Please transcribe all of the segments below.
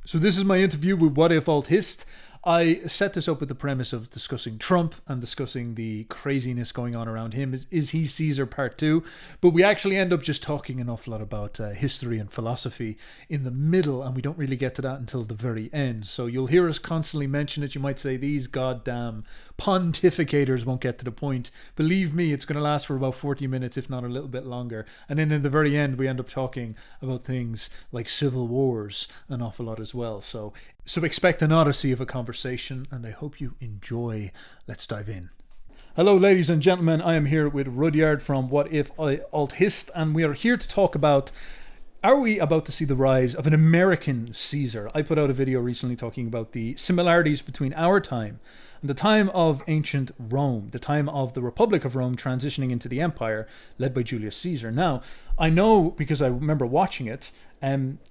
So this is my interview with Whatifalthist. I set this up with the premise of discussing Trump and discussing the craziness going on around him. Is he Caesar part two? But we actually end up just talking an awful lot about history and philosophy in the middle, and we don't really get to that until the very end. So you'll hear us constantly mention it. You might say, these goddamn pontificators won't get to the point. Believe me, it's going to last for about 40 minutes, if not a little bit longer. And then in the very end, we end up talking about things like civil wars an awful lot as well. So expect an odyssey of a conversation, and I hope you enjoy. Let's dive in. Hello, ladies and gentlemen. I am here with Rudyard from Whatifalthist, and we are here to talk about, are we about to see the rise of an American Caesar? I put out a video recently talking about the similarities between our time and the time of ancient Rome, the time of the Republic of Rome transitioning into the empire led by Julius Caesar. Now, I know because I remember watching it,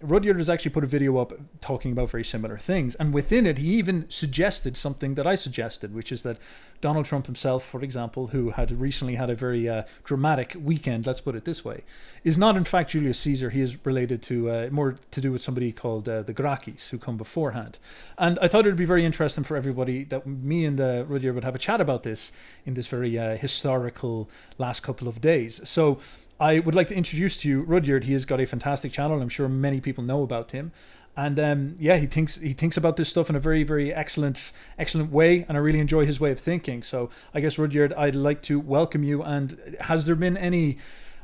Rudyard has actually put a video up talking about very similar things. And within it, he even suggested something that I suggested, which is that Donald Trump himself, for example, who had recently had a very dramatic weekend, let's put it this way, is not in fact Julius Caesar. He is related to more to do with somebody called the Gracchus, who come beforehand. And I thought it would be very interesting for everybody that me and Rudyard would have a chat about this in this very historical last couple of days. So I would like to introduce to you Rudyard. He has got a fantastic channel. I'm sure many people know about him. And he thinks about this stuff in a very, very excellent way, and I really enjoy his way of thinking. So I guess, Rudyard, I'd like to welcome you. And has there been any...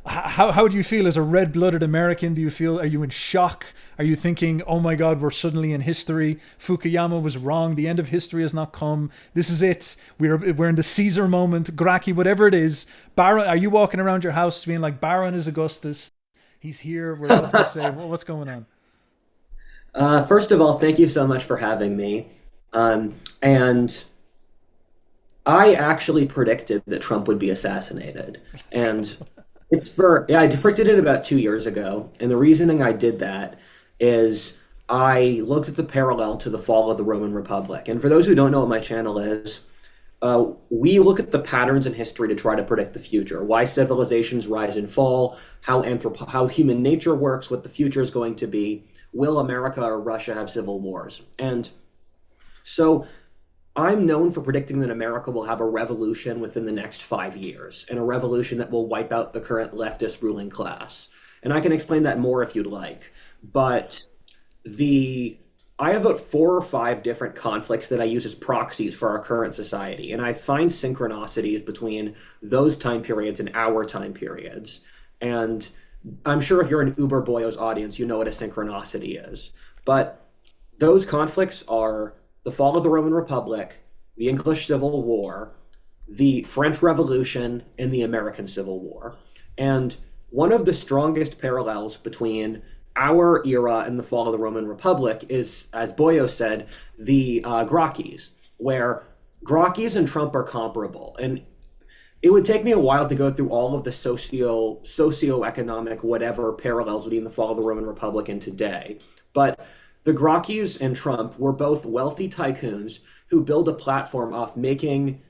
How do you feel as a red-blooded American? Are you in shock? Are you thinking, oh my God, we're suddenly in history? Fukuyama was wrong. The end of history has not come. This is it. We're in the Caesar moment. Gracchi, whatever it is. Baron, are you walking around your house being like, Baron is Augustus? He's here. We're about to say, well, what's going on? First of all, thank you so much for having me. And I actually predicted that Trump would be assassinated. And I predicted it about 2 years ago. And the reasoning I did that is I looked at the parallel to the fall of the Roman Republic. And for those who don't know what my channel is, we look at the patterns in history to try to predict the future, why civilizations rise and fall, how human nature works, what the future is going to be. Will America or Russia have civil wars? And so I'm known for predicting that America will have a revolution within the next 5 years, and a revolution that will wipe out the current leftist ruling class. And I can explain that more if you'd like. But I have about 4 or 5 different conflicts that I use as proxies for our current society. And I find synchronicities between those time periods and our time periods. And I'm sure if you're an Uber Boyos audience, you know what a synchronicity is. But those conflicts are the fall of the Roman Republic, the English Civil War, the French Revolution, and the American Civil War. And one of the strongest parallels between our era and the fall of the Roman Republic is, as Boyo said, the Gracchus, where Gracchus and Trump are comparable. And it would take me a while to go through all of the socioeconomic whatever parallels between the fall of the Roman Republic and today. But the Gracchus and Trump were both wealthy tycoons who built a platform off making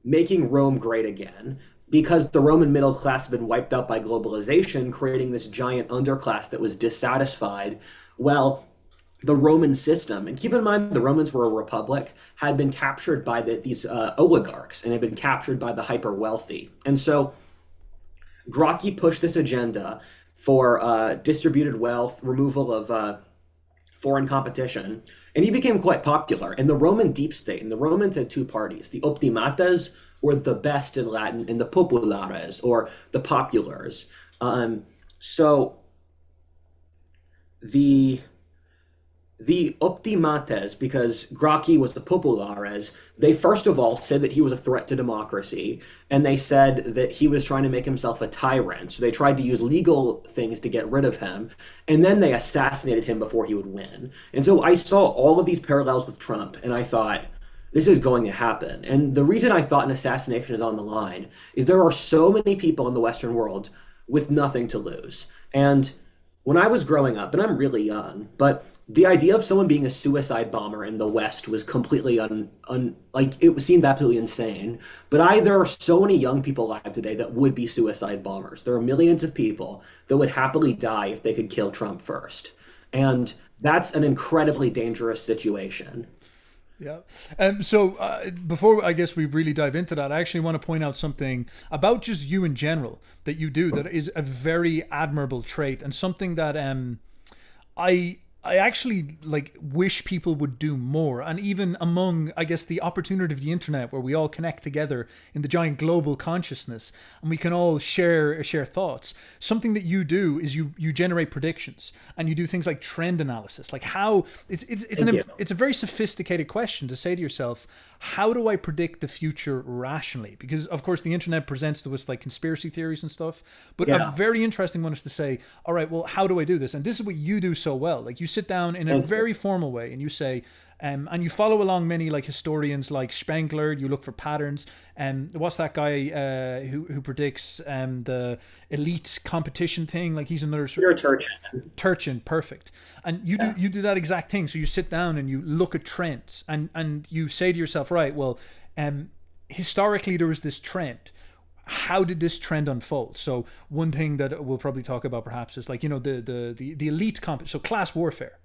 Rome great again, because the Roman middle class had been wiped out by globalization, creating this giant underclass that was dissatisfied. Well, the Roman system, and keep in mind the Romans were a republic, had been captured by these oligarchs and had been captured by the hyper wealthy. And so Gracchi pushed this agenda for distributed wealth, removal of foreign competition, and he became quite popular. And the Roman deep state, and the Romans had 2 parties, the optimates, or the best in Latin, and the populares, or the populars. So the optimates, because Gracchi was the populares, they first of all said that he was a threat to democracy, and they said that he was trying to make himself a tyrant. So they tried to use legal things to get rid of him, and then they assassinated him before he would win. And so I saw all of these parallels with Trump, and I thought, this is going to happen. And the reason I thought an assassination is on the line is there are so many people in the Western world with nothing to lose. And when I was growing up, and I'm really young, but the idea of someone being a suicide bomber in the West was completely it seemed absolutely insane. But there are so many young people alive today that would be suicide bombers. There are millions of people that would happily die if they could kill Trump first. And that's an incredibly dangerous situation. Yeah. So before I guess we really dive into that, I actually want to point out something about just you in general that you do that is a very admirable trait and something that I actually like wish people would do more, and even among I guess the opportunity of the internet where we all connect together in the giant global consciousness and we can all share thoughts. Something that you do is you generate predictions and you do things like trend analysis. Like how Thank you. it's a very sophisticated question to say to yourself, how do I predict the future rationally? Because of course the internet presents to us like conspiracy theories and stuff, but a Yeah. very interesting one is to say, all right, well, how do I do this? And this is what you do so well. Like you sit down in a Thank you. very formal way and you say, and you follow along many like historians like Spengler. You look for patterns. And what's that guy who predicts the elite competition thing? Like he's another Peter Turchin. Turchin, perfect. And you do that exact thing. So you sit down and you look at trends and you say to yourself, right, well, historically there was this trend. How did this trend unfold? So one thing that we'll probably talk about perhaps is like, you know, the elite so class warfare.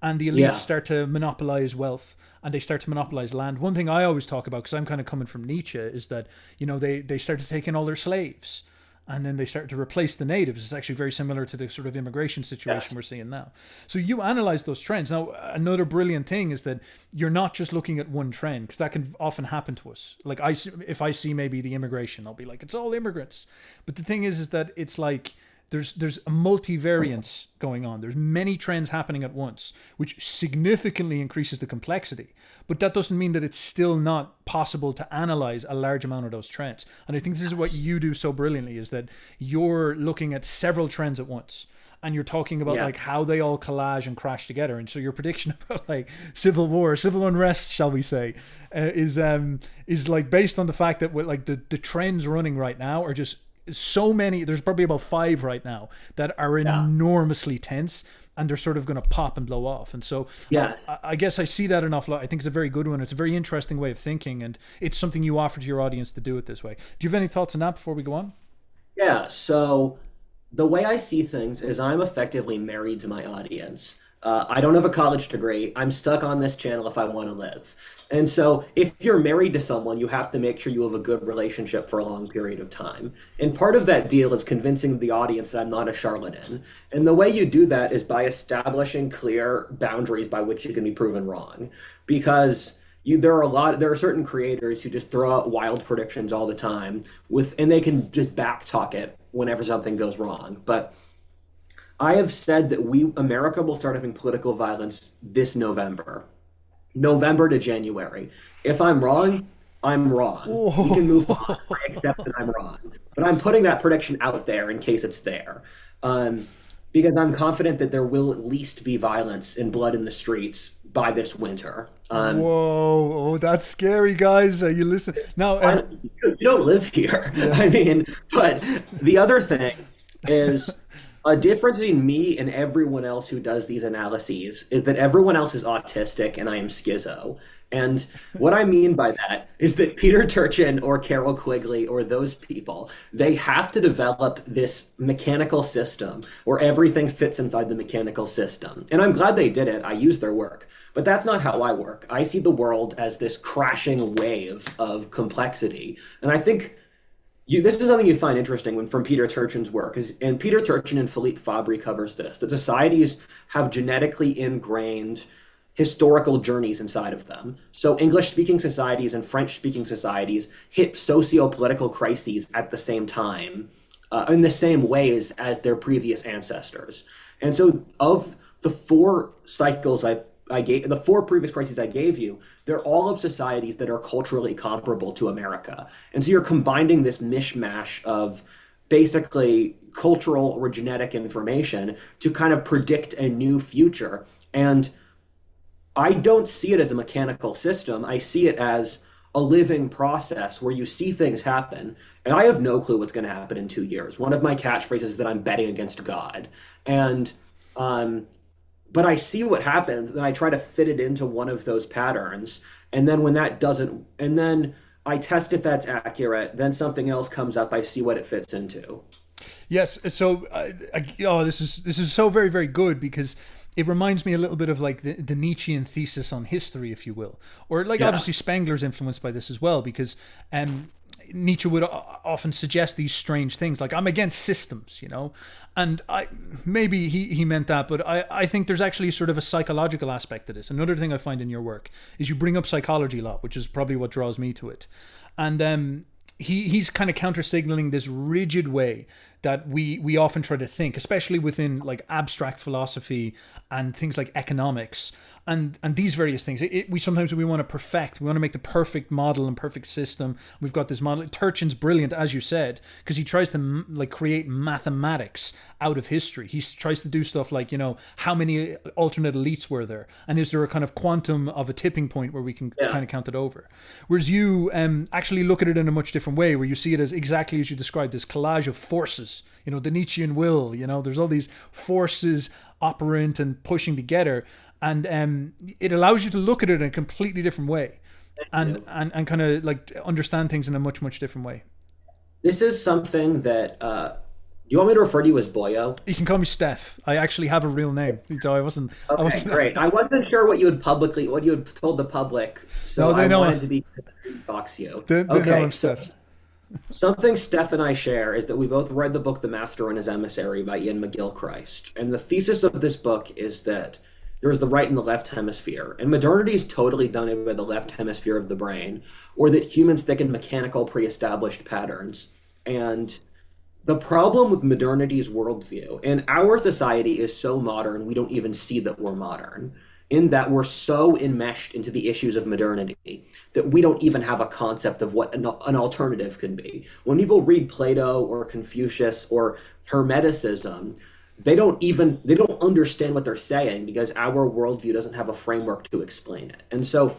And the elites Yeah. start to monopolize wealth and they start to monopolize land. One thing I always talk about, because I'm kind of coming from Nietzsche, is that, you know, they start to take in all their slaves and then they start to replace the natives. It's actually very similar to the sort of immigration situation Yes. we're seeing now. So you analyze those trends. Now, another brilliant thing is that you're not just looking at one trend, because that can often happen to us. Like if I see maybe the immigration, I'll be like, it's all immigrants. But the thing is that it's like, there's a multivariance going on. There's many trends happening at once, which significantly increases the complexity. But that doesn't mean that it's still not possible to analyze a large amount of those trends. And I think this is what you do so brilliantly, is that you're looking at several trends at once. And you're talking about Yeah. like how they all collage and crash together. And so your prediction about like civil war, civil unrest, shall we say, is like based on the fact that like the trends running right now are just so many. There's probably about 5 right now that are Yeah. enormously tense and they're sort of going to pop and blow off. And so Yeah. I guess I see that an awful lot. I think it's a very good one. It's a very interesting way of thinking, and it's something you offer to your audience to do it this way. Do you have any thoughts on that before we go on? Yeah. So the way I see things is I'm effectively married to my audience. I don't have a college degree. I'm stuck on this channel if I want to live. And so if you're married to someone, you have to make sure you have a good relationship for a long period of time. And part of that deal is convincing the audience that I'm not a charlatan. And the way you do that is by establishing clear boundaries by which you can be proven wrong. Because there are certain creators who just throw out wild predictions all the time and they can just backtalk it whenever something goes wrong. But I have said that America will start having political violence this November, November to January. If I'm wrong, I'm wrong. We can move on. I accept that I'm wrong. But I'm putting that prediction out there in case it's there. Um, because I'm confident that there will at least be violence and blood in the streets by this winter. Whoa! Oh, that's scary, guys. Are you listening now? You don't live here. I mean, but the other thing is a difference between me and everyone else who does these analyses is that everyone else is autistic and I am schizo. And what I mean by that is that Peter Turchin or Carol Quigley or those people, they have to develop this mechanical system where everything fits inside the mechanical system. And I'm glad they did it. I use their work. But that's not how I work. I see the world as this crashing wave of complexity. And I think this is something you find interesting from Peter Turchin's work, and Peter Turchin and Philippe Fabry covers this, that societies have genetically ingrained historical journeys inside of them. So English-speaking societies and French-speaking societies hit socio-political crises at the same time, in the same ways as their previous ancestors. And so of the 4 cycles I gave, the 4 previous crises I gave you, they're all of societies that are culturally comparable to America. And so you're combining this mishmash of basically cultural or genetic information to kind of predict a new future. And I don't see it as a mechanical system. I see it as a living process where you see things happen. And I have no clue what's going to happen in 2 years. One of my catchphrases is that I'm betting against God. And, but I see what happens, and I try to fit it into one of those patterns. And then when that doesn't, and then I test if that's accurate, then something else comes up, I see what it fits into. Yes. So, this is so very, very good, because it reminds me a little bit of like the Nietzschean thesis on history, if you will, or like Yeah. obviously Spengler's influenced by this as well, because Nietzsche would often suggest these strange things like I'm against systems, and I maybe he meant that, but I think there's actually sort of a psychological aspect to this. Another thing I find in your work is you bring up psychology a lot, which is probably what draws me to it, and he's kind of counter signaling this rigid way that we often try to think, especially within like abstract philosophy and things like economics and these various things. We sometimes we want to perfect, we want to make the perfect model and perfect system. We've got this model. Turchin's brilliant, as you said, because he tries to like create mathematics out of history. He tries to do stuff like, how many alternate elites were there, and is there a kind of quantum of a tipping point where we can kind of count it over. Whereas you actually look at it in a much different way, where you see it as exactly as you described, this collage of forces. The Nietzschean will. There's all these forces operant and pushing together, and it allows you to look at it in a completely different way, and kind of like understand things in a much different way. This is something that do you want me to refer to you as Boyo? You can call me Steph. I actually have a real name, so I wasn't. Okay, great. I wasn't sure what you had told the public, so No, they I know. wanted to box you. They know I'm so Steph. something Steph and I share is that we both read the book The Master and His Emissary by Ian McGilchrist. And the thesis of this book is that there's the right and the left hemisphere. And modernity is totally done by the left hemisphere of the brain, or that humans think in mechanical pre-established patterns. And the problem with modernity's worldview, and our society is so modern, we don't even see that we're modern, in that we're so enmeshed into the issues of modernity that we don't even have a concept of what an alternative could be. When people read Plato or Confucius or Hermeticism, they don't understand what they're saying because our worldview doesn't have a framework to explain it. And so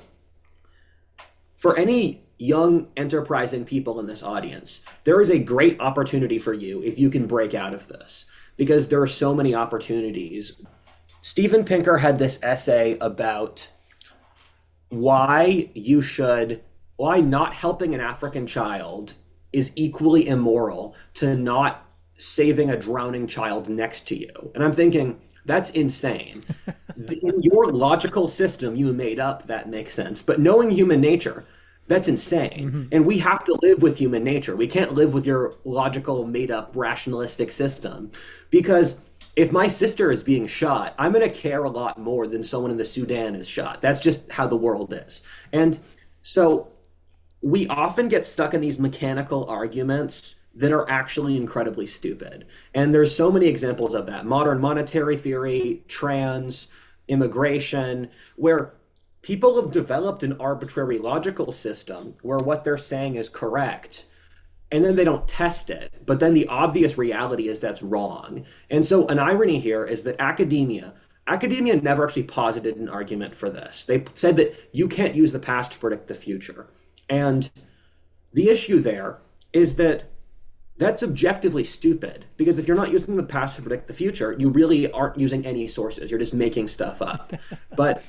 for any young enterprising people in this audience, there is a great opportunity for you if you can break out of this, because there are so many opportunities. Steven Pinker had this essay about why not helping an African child is equally immoral to not saving a drowning child next to you. And I'm thinking, that's insane. In your logical system you made up, that makes sense. But knowing human nature, that's insane. Mm-hmm. And we have to live with human nature. We can't live with your logical, made up, rationalistic system, because if my sister is being shot, I'm going to care a lot more than someone in the Sudan is shot. That's just how the world is. And so we often get stuck in these mechanical arguments that are actually incredibly stupid. And there's so many examples of that. Modern monetary theory, trans, immigration, where people have developed an arbitrary logical system where what they're saying is correct, and then they don't test it. But then the obvious reality is that's wrong. And so an irony here is that academia never actually posited an argument for this. They said that you can't use the past to predict the future. And the issue there is that that's objectively stupid, because if you're not using the past to predict the future, you really aren't using any sources. You're just making stuff up. But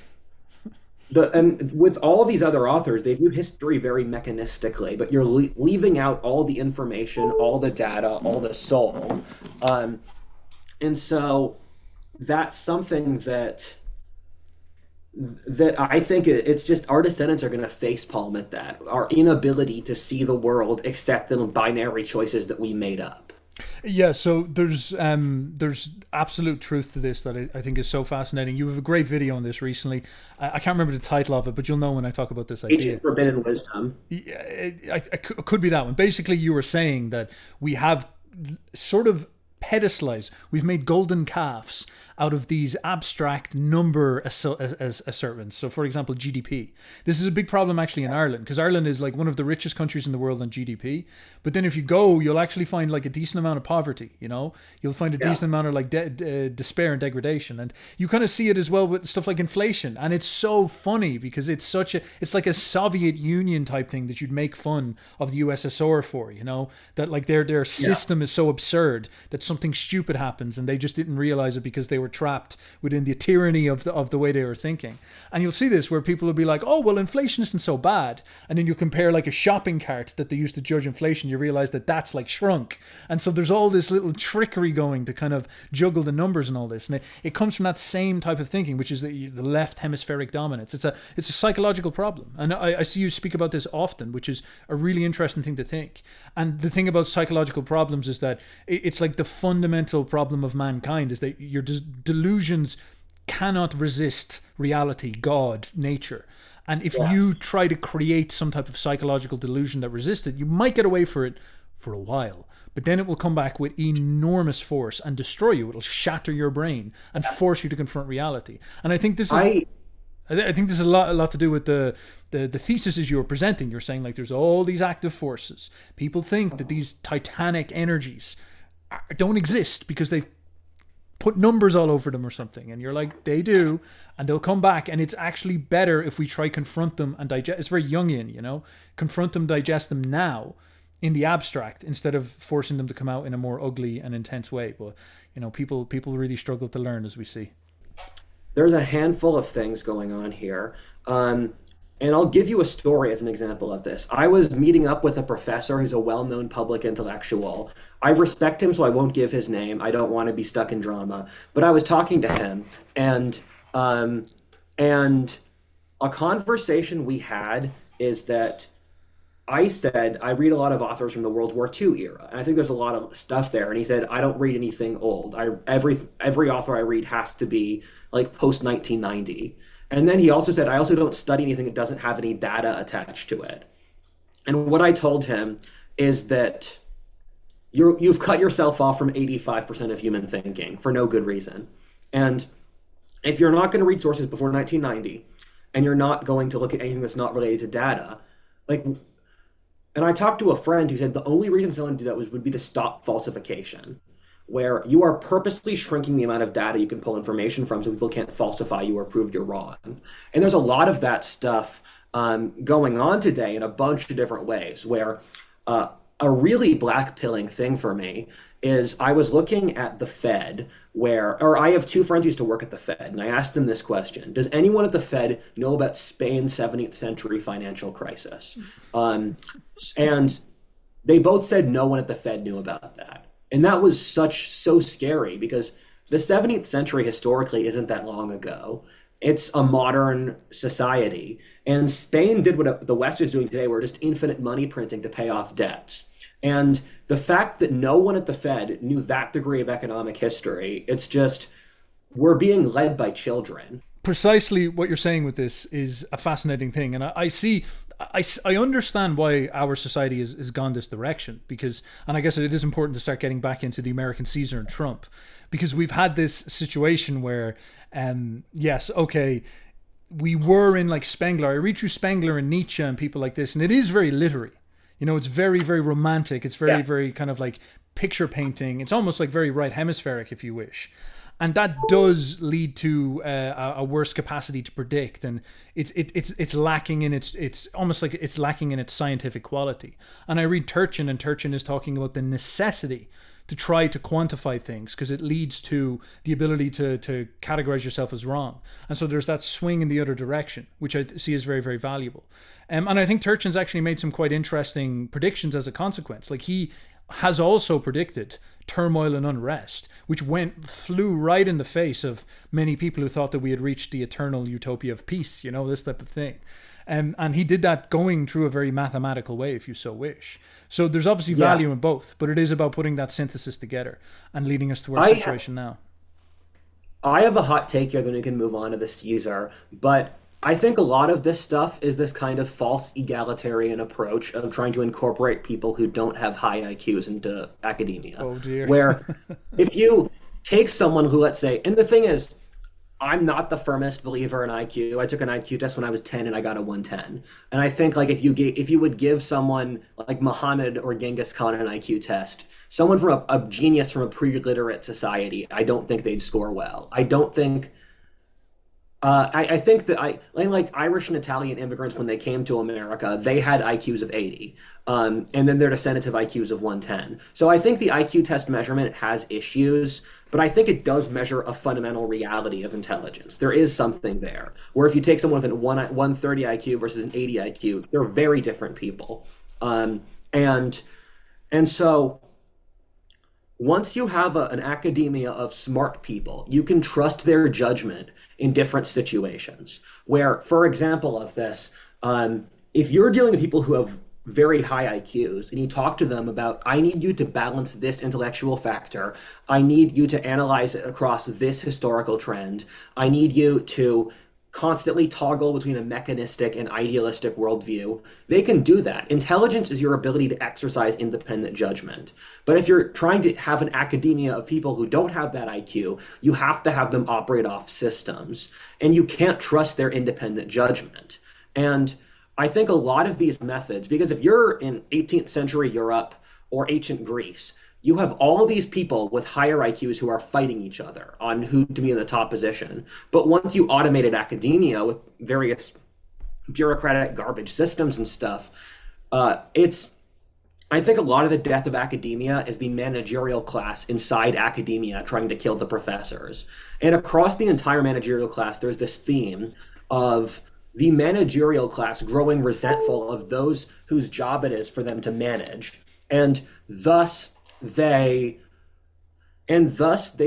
and with all these other authors, they view history very mechanistically, but you're leaving out all the information, all the data, all the soul. And so that's something that I think it's just our descendants are going to facepalm at that, our inability to see the world except in binary choices that we made up. Yeah, so there's absolute truth to this that I think is so fascinating. You have a great video on this recently. I can't remember the title of it, but you'll know when I talk about this idea. Ancient Forbidden Wisdom. Yeah, it could be that one. Basically, you were saying that we have sort of pedestalized, we've made golden calves out of these abstract number assertions. So, for example, GDP. This is a big problem actually in Ireland, because Ireland is like one of the richest countries in the world on GDP. But then if you go, you'll actually find like a decent amount of poverty, You'll find a decent amount of like despair and degradation. And you kind of see it as well with stuff like inflation. And it's so funny because it's like a Soviet Union type thing that you'd make fun of the USSR for, that like their system is so absurd that something stupid happens and they just didn't realize it because they were trapped within the tyranny of the way they were thinking. And you'll see this where people will be like, oh, well, inflation isn't so bad. And then you compare like a shopping cart that they used to judge inflation, you realize that that's like shrunk. And so there's all this little trickery going to kind of juggle the numbers and all this. And it comes from that same type of thinking, which is the left hemispheric dominance. It's a psychological problem. And I see you speak about this often, which is a really interesting thing to think. And the thing about psychological problems is that it's like the fundamental problem of mankind is that your delusions cannot resist reality, God, nature. And if you try to create some type of psychological delusion that resists it, you might get away for it for a while. But then it will come back with enormous force and destroy you. It'll shatter your brain and force you to confront reality. And I think this is... I think this is a lot to do with the theses you were presenting. You're saying like there's all these active forces. People think that these titanic energies don't exist because they've put numbers all over them or something. And you're like, they do. And they'll come back. And it's actually better if we try confront them and digest. It's very Jungian, you know. Confront them, digest them now in the abstract instead of forcing them to come out in a more ugly and intense way. But, you know, people really struggle to learn, as we see. There's a handful of things going on here. And I'll give you a story as an example of this. I was meeting up with a professor who's a well-known public intellectual. I respect him, so I won't give his name. I don't want to be stuck in drama. But I was talking to him, and a conversation we had is that I said, I read a lot of authors from the World War II era, and I think there's a lot of stuff there. And he said, I don't read anything old. Every author I read has to be like post 1990. And then he also said, I also don't study anything that doesn't have any data attached to it. And what I told him is that you've cut yourself off from 85% of human thinking for no good reason. And if you're not going to read sources before 1990, and you're not going to look at anything that's not related to data, like... And I talked to a friend who said the only reason someone would do that would be to stop falsification, where you are purposely shrinking the amount of data you can pull information from so people can't falsify you or prove you're wrong. And there's a lot of that stuff going on today in a bunch of different ways, where a really black-pilling thing for me is I was looking at the Fed or I have two friends who used to work at the Fed, and I asked them this question: does anyone at the Fed know about Spain's 17th century financial crisis? And they both said no one at the Fed knew about that. And that was so scary, because the 17th century historically isn't that long ago. It's a modern society. And Spain did what the West is doing today, where just infinite money printing to pay off debts. And the fact that no one at the Fed knew that degree of economic history, it's just, we're being led by children. Precisely what you're saying with this is a fascinating thing. And I understand why our society has gone this direction, because, and I guess it is important to start getting back into the American Caesar and Trump, because we've had this situation where, yes, okay, we were in like Spengler. I read through Spengler and Nietzsche and people like this, and it is very literary. You know, it's very, very romantic. It's very, very kind of like picture painting. It's almost like very right hemispheric, if you wish. And that does lead to a worse capacity to predict, and it's lacking in it's almost like it's lacking in its scientific quality. And I read Turchin, and Turchin is talking about the necessity to try to quantify things, because it leads to the ability to categorize yourself as wrong. And so there's that swing in the other direction, which I see as very, very valuable. And I think Turchin's actually made some quite interesting predictions as a consequence. Like, he has also predicted turmoil and unrest, which flew right in the face of many people who thought that we had reached the eternal utopia of peace, you know, this type of thing. And he did that going through a very mathematical way, if you so wish. So there's obviously value in both, but it is about putting that synthesis together and leading us to our situation now. I have a hot take here, then we can move on to the Caesar, but I think a lot of this stuff is this kind of false egalitarian approach of trying to incorporate people who don't have high IQs into academia. Oh dear. Where if you take someone who, let's say, and the thing is, I'm not the firmest believer in IQ. I took an IQ test when I was 10 and I got a 110. And I think like if you would give someone like Muhammad or Genghis Khan an IQ test, someone from a genius from a pre-literate society, I don't think they'd score well. I don't think I think that like Irish and Italian immigrants when they came to America, they had IQs of 80, and then their descendants have IQs of 110. So I think the IQ test measurement has issues, but I think it does measure a fundamental reality of intelligence. There is something there. Where if you take someone with an 130 IQ versus an 80 IQ, they're very different people, and so once you have an academia of smart people, you can trust their judgment in different situations. Where, for example, of this, if you're dealing with people who have very high IQs and you talk to them about, I need you to balance this intellectual factor, I need you to analyze it across this historical trend, I need you to constantly toggle between a mechanistic and idealistic worldview, they can do that. Intelligence is your ability to exercise independent judgment. But if you're trying to have an academia of people who don't have that IQ, you have to have them operate off systems, and you can't trust their independent judgment. And I think a lot of these methods, because if you're in 18th century Europe or ancient Greece, you have all of these people with higher IQs who are fighting each other on who to be in the top position. But once you automated academia with various bureaucratic garbage systems and stuff, I think a lot of the death of academia is the managerial class inside academia trying to kill the professors. And across the entire managerial class, there's this theme of the managerial class growing resentful of those whose job it is for them to manage. And thus they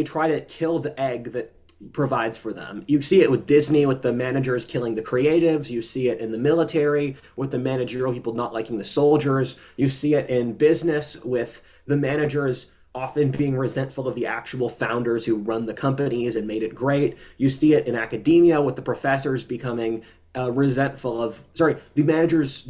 try to kill the egg that provides for them. You see it with Disney, with the managers killing the creatives. You see it in the military with the managerial people not liking the soldiers. You see it in business with the managers often being resentful of the actual founders who run the companies and made it great. You see it in academia with the professors becoming the managers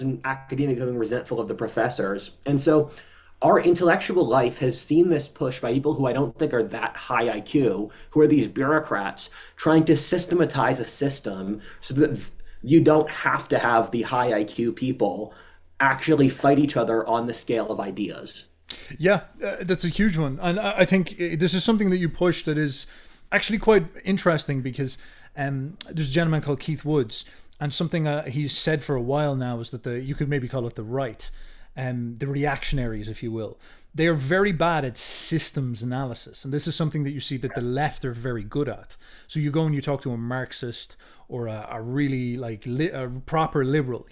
in academia becoming resentful of the professors. And so our intellectual life has seen this push by people who I don't think are that high IQ, who are these bureaucrats trying to systematize a system so that you don't have to have the high IQ people actually fight each other on the scale of ideas. Yeah, that's a huge one. And I think this is something that you push that is actually quite interesting because there's a gentleman called Keith Woods, and something he's said for a while now is that you could maybe call it the right. The reactionaries, if you will, they are very bad at systems analysis. And this is something that you see that the left are very good at. So you go and you talk to a Marxist or a really a proper liberal,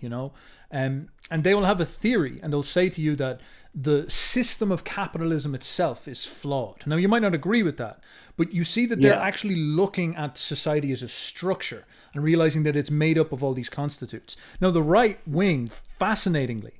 and they will have a theory and they'll say to you that the system of capitalism itself is flawed. Now, you might not agree with that, but you see that they're actually looking at society as a structure and realizing that it's made up of all these constitutes. Now, the right wing, fascinatingly,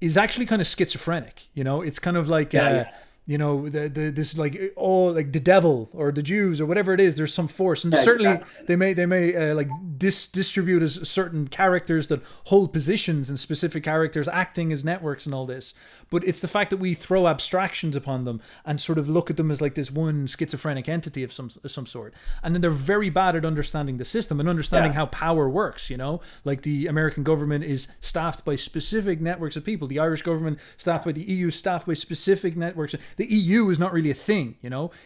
is actually kind of schizophrenic. It's kind of like this like all like the devil or the Jews or whatever it is. There's some force, and certainly they may like distribute as certain characters that hold positions and specific characters acting as networks and all this. But it's the fact that we throw abstractions upon them and sort of look at them as like this one schizophrenic entity of some sort. And then they're very bad at understanding the system and understanding how power works. Like the American government is staffed by specific networks of people. The Irish government staffed by the EU, staffed by specific networks. The EU is not really a thing,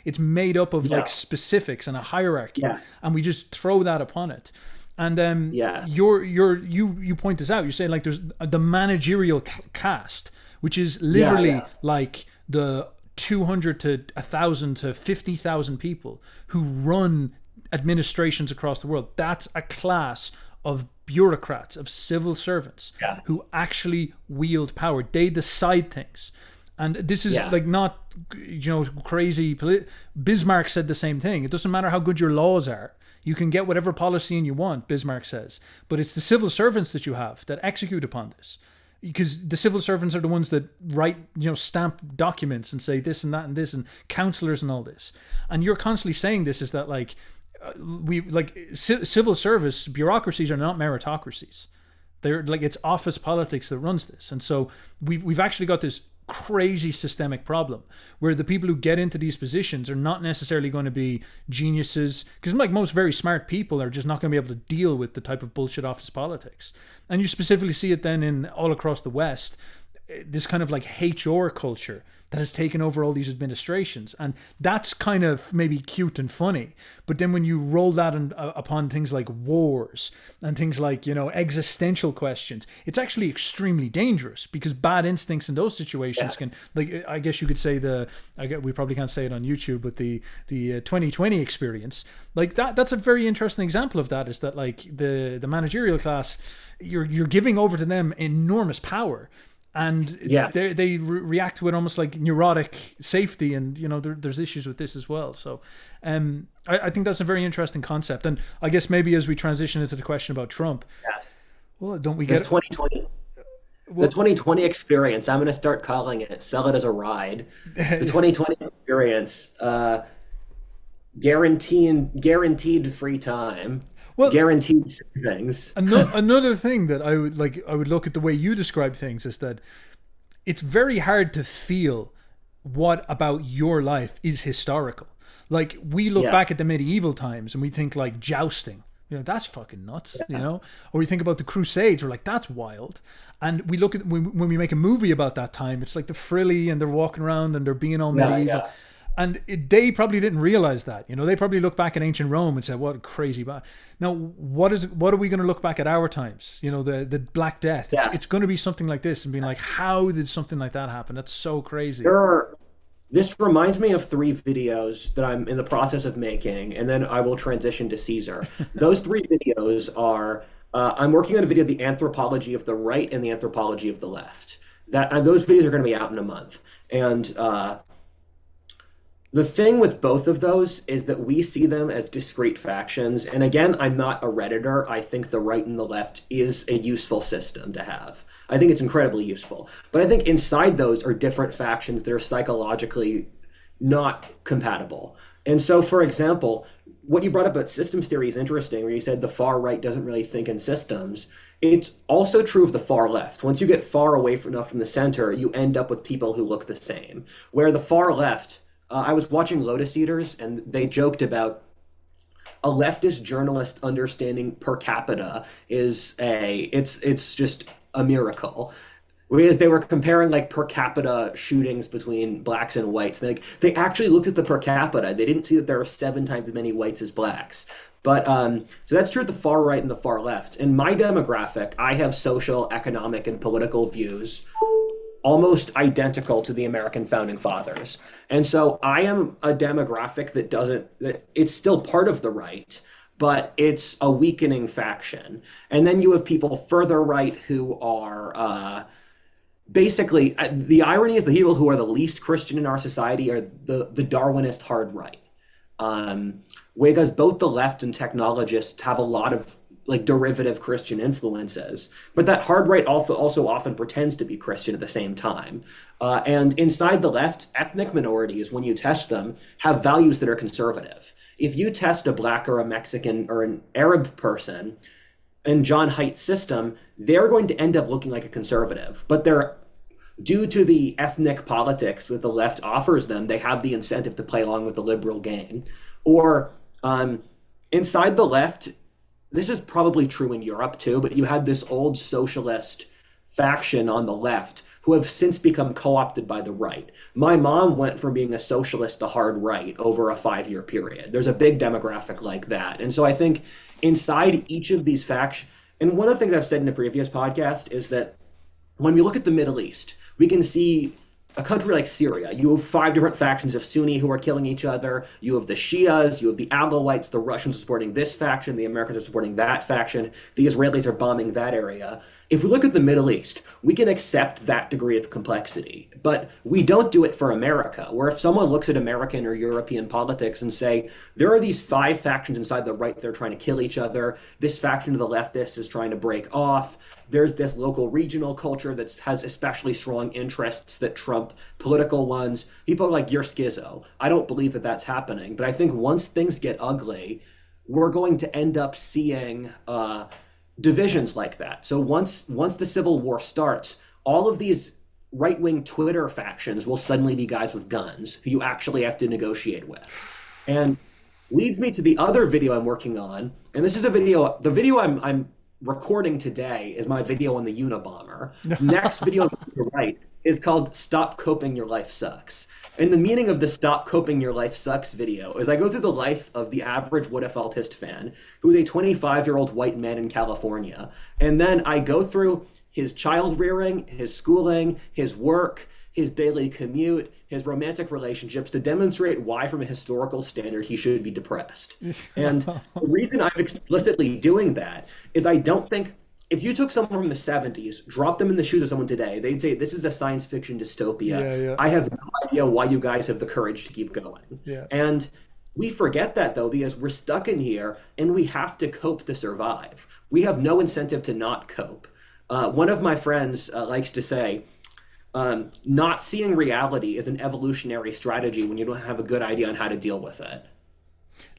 it's made up of like specifics and a hierarchy, and we just throw that upon it. And you point this out. You say like there's the managerial caste, which is literally like the 200 to 1,000 to 50,000 people who run administrations across the world. That's a class of bureaucrats, of civil servants who actually wield power. They decide things. And this is like not, crazy. Bismarck said the same thing. It doesn't matter how good your laws are. You can get whatever policy you want, Bismarck says. But it's the civil servants that you have that execute upon this. Because the civil servants are the ones that write, stamp documents and say this and that and this, and counselors and all this. And you're constantly saying this is that civil service bureaucracies are not meritocracies. They're like, it's office politics that runs this. And so we've actually got this crazy systemic problem where the people who get into these positions are not necessarily going to be geniuses, because like most very smart people are just not going to be able to deal with the type of bullshit office politics. And you specifically see it then in all across the West, this kind of like HR culture that has taken over all these administrations. And that's kind of maybe cute and funny. But then when you roll that upon things like wars and things like, existential questions, it's actually extremely dangerous, because bad instincts in those situations can, like, I guess you could say we probably can't say it on YouTube, but the 2020 experience, like that's a very interesting example of that, is that like the managerial class, you're giving over to them enormous power. And they react with almost like neurotic safety, and there's issues with this as well. So I think that's a very interesting concept. And I guess maybe as we transition into the question about Trump, well, don't we get 2020? The 2020 experience, I'm going to start calling it, sell it as a ride. The 2020 experience, guaranteed free time. Well, guaranteed savings. Another thing that I would look at the way you describe things is that it's very hard to feel what about your life is historical. Like, we look back at the medieval times and we think like jousting, that's fucking nuts, or we think about the Crusades, we're like, that's wild. And we look at when we make a movie about that time, it's like the frilly and they're walking around and they're being all medieval. Yeah. And they probably didn't realize that. They probably look back at ancient Rome and say, what a crazy bad. Now, what are we going to look back at our times? The Black Death. Yeah. It's going to be something like this and being like, how did something like that happen? That's so crazy. This reminds me of 3 videos that I'm in the process of making, and then I will transition to Caesar. Those 3 videos are, I'm working on a video, the anthropology of the right and the anthropology of the left. Those videos are going to be out in a month. And the thing with both of those is that we see them as discrete factions. And again, I'm not a Redditor. I think the right and the left is a useful system to have. I think it's incredibly useful. But I think inside those are different factions that are psychologically not compatible. And so, for example, what you brought up about systems theory is interesting, where you said the far right doesn't really think in systems. It's also true of the far left. Once you get far away enough from the center, you end up with people who look the same. Where the far left, I was watching Lotus Eaters, and they joked about a leftist journalist understanding per capita it's just a miracle. Whereas they were comparing like per capita shootings between blacks and whites. They actually looked at the per capita. They didn't see that there are 7 times as many whites as blacks. But so that's true of the far right and the far left. In my demographic, I have social, economic, and political views almost identical to the American founding fathers. And so I am a demographic that it's still part of the right, but it's a weakening faction. And then you have people further right who are basically, the irony is the people who are the least Christian in our society are the Darwinist hard right. Because both the left and technologists have a lot of like derivative Christian influences, but that hard right also often pretends to be Christian at the same time. And inside the left, ethnic minorities, when you test them, have values that are conservative. If you test a black or a Mexican or an Arab person in John Haidt's system, they're going to end up looking like a conservative, but due to the ethnic politics that the left offers them, they have the incentive to play along with the liberal game. Or inside the left, this is probably true in Europe too, but you had this old socialist faction on the left who have since become co-opted by the right. My mom went from being a socialist to hard right over a 5-year period. There's a big demographic like that. And so I think inside each of these factions, and one of the things I've said in a previous podcast is that when we look at the Middle East, we can see a country like Syria. You have 5 different factions of Sunni who are killing each other. You have the Shias, you have the Alawites, the Russians are supporting this faction, the Americans are supporting that faction, the Israelis are bombing that area. If we look at the Middle East, we can accept that degree of complexity, but we don't do it for America, where if someone looks at American or European politics and say, there are these 5 factions inside the right, they're trying to kill each other, this faction of the leftists is trying to break off, there's this local regional culture that has especially strong interests that trump political ones, people are like, you're schizo. I don't believe that that's happening, but I think once things get ugly, we're going to end up seeing divisions like that. So once the Civil War starts, all of these right-wing Twitter factions will suddenly be guys with guns who you actually have to negotiate with. And leads me to the other video I'm working on. And this is the video I'm recording today is my video on the Unabomber. Next video on the right is called Stop Coping Your Life Sucks. And the meaning of the Stop Coping Your Life Sucks video is I go through the life of the average Whatifalthist fan, who's a 25-year-old white man in California. And then I go through his child rearing, his schooling, his work, his daily commute, his romantic relationships to demonstrate why, from a historical standard, he should be depressed. And the reason I'm explicitly doing that is I don't think if you took someone from the 70s, dropped them in the shoes of someone today, they'd say, this is a science fiction dystopia. Yeah. I have no idea why you guys have the courage to keep going. Yeah. And we forget that, though, because we're stuck in here and we have to cope to survive. We have no incentive to not cope. One of my friends likes to say, not seeing reality is an evolutionary strategy when you don't have a good idea on how to deal with it.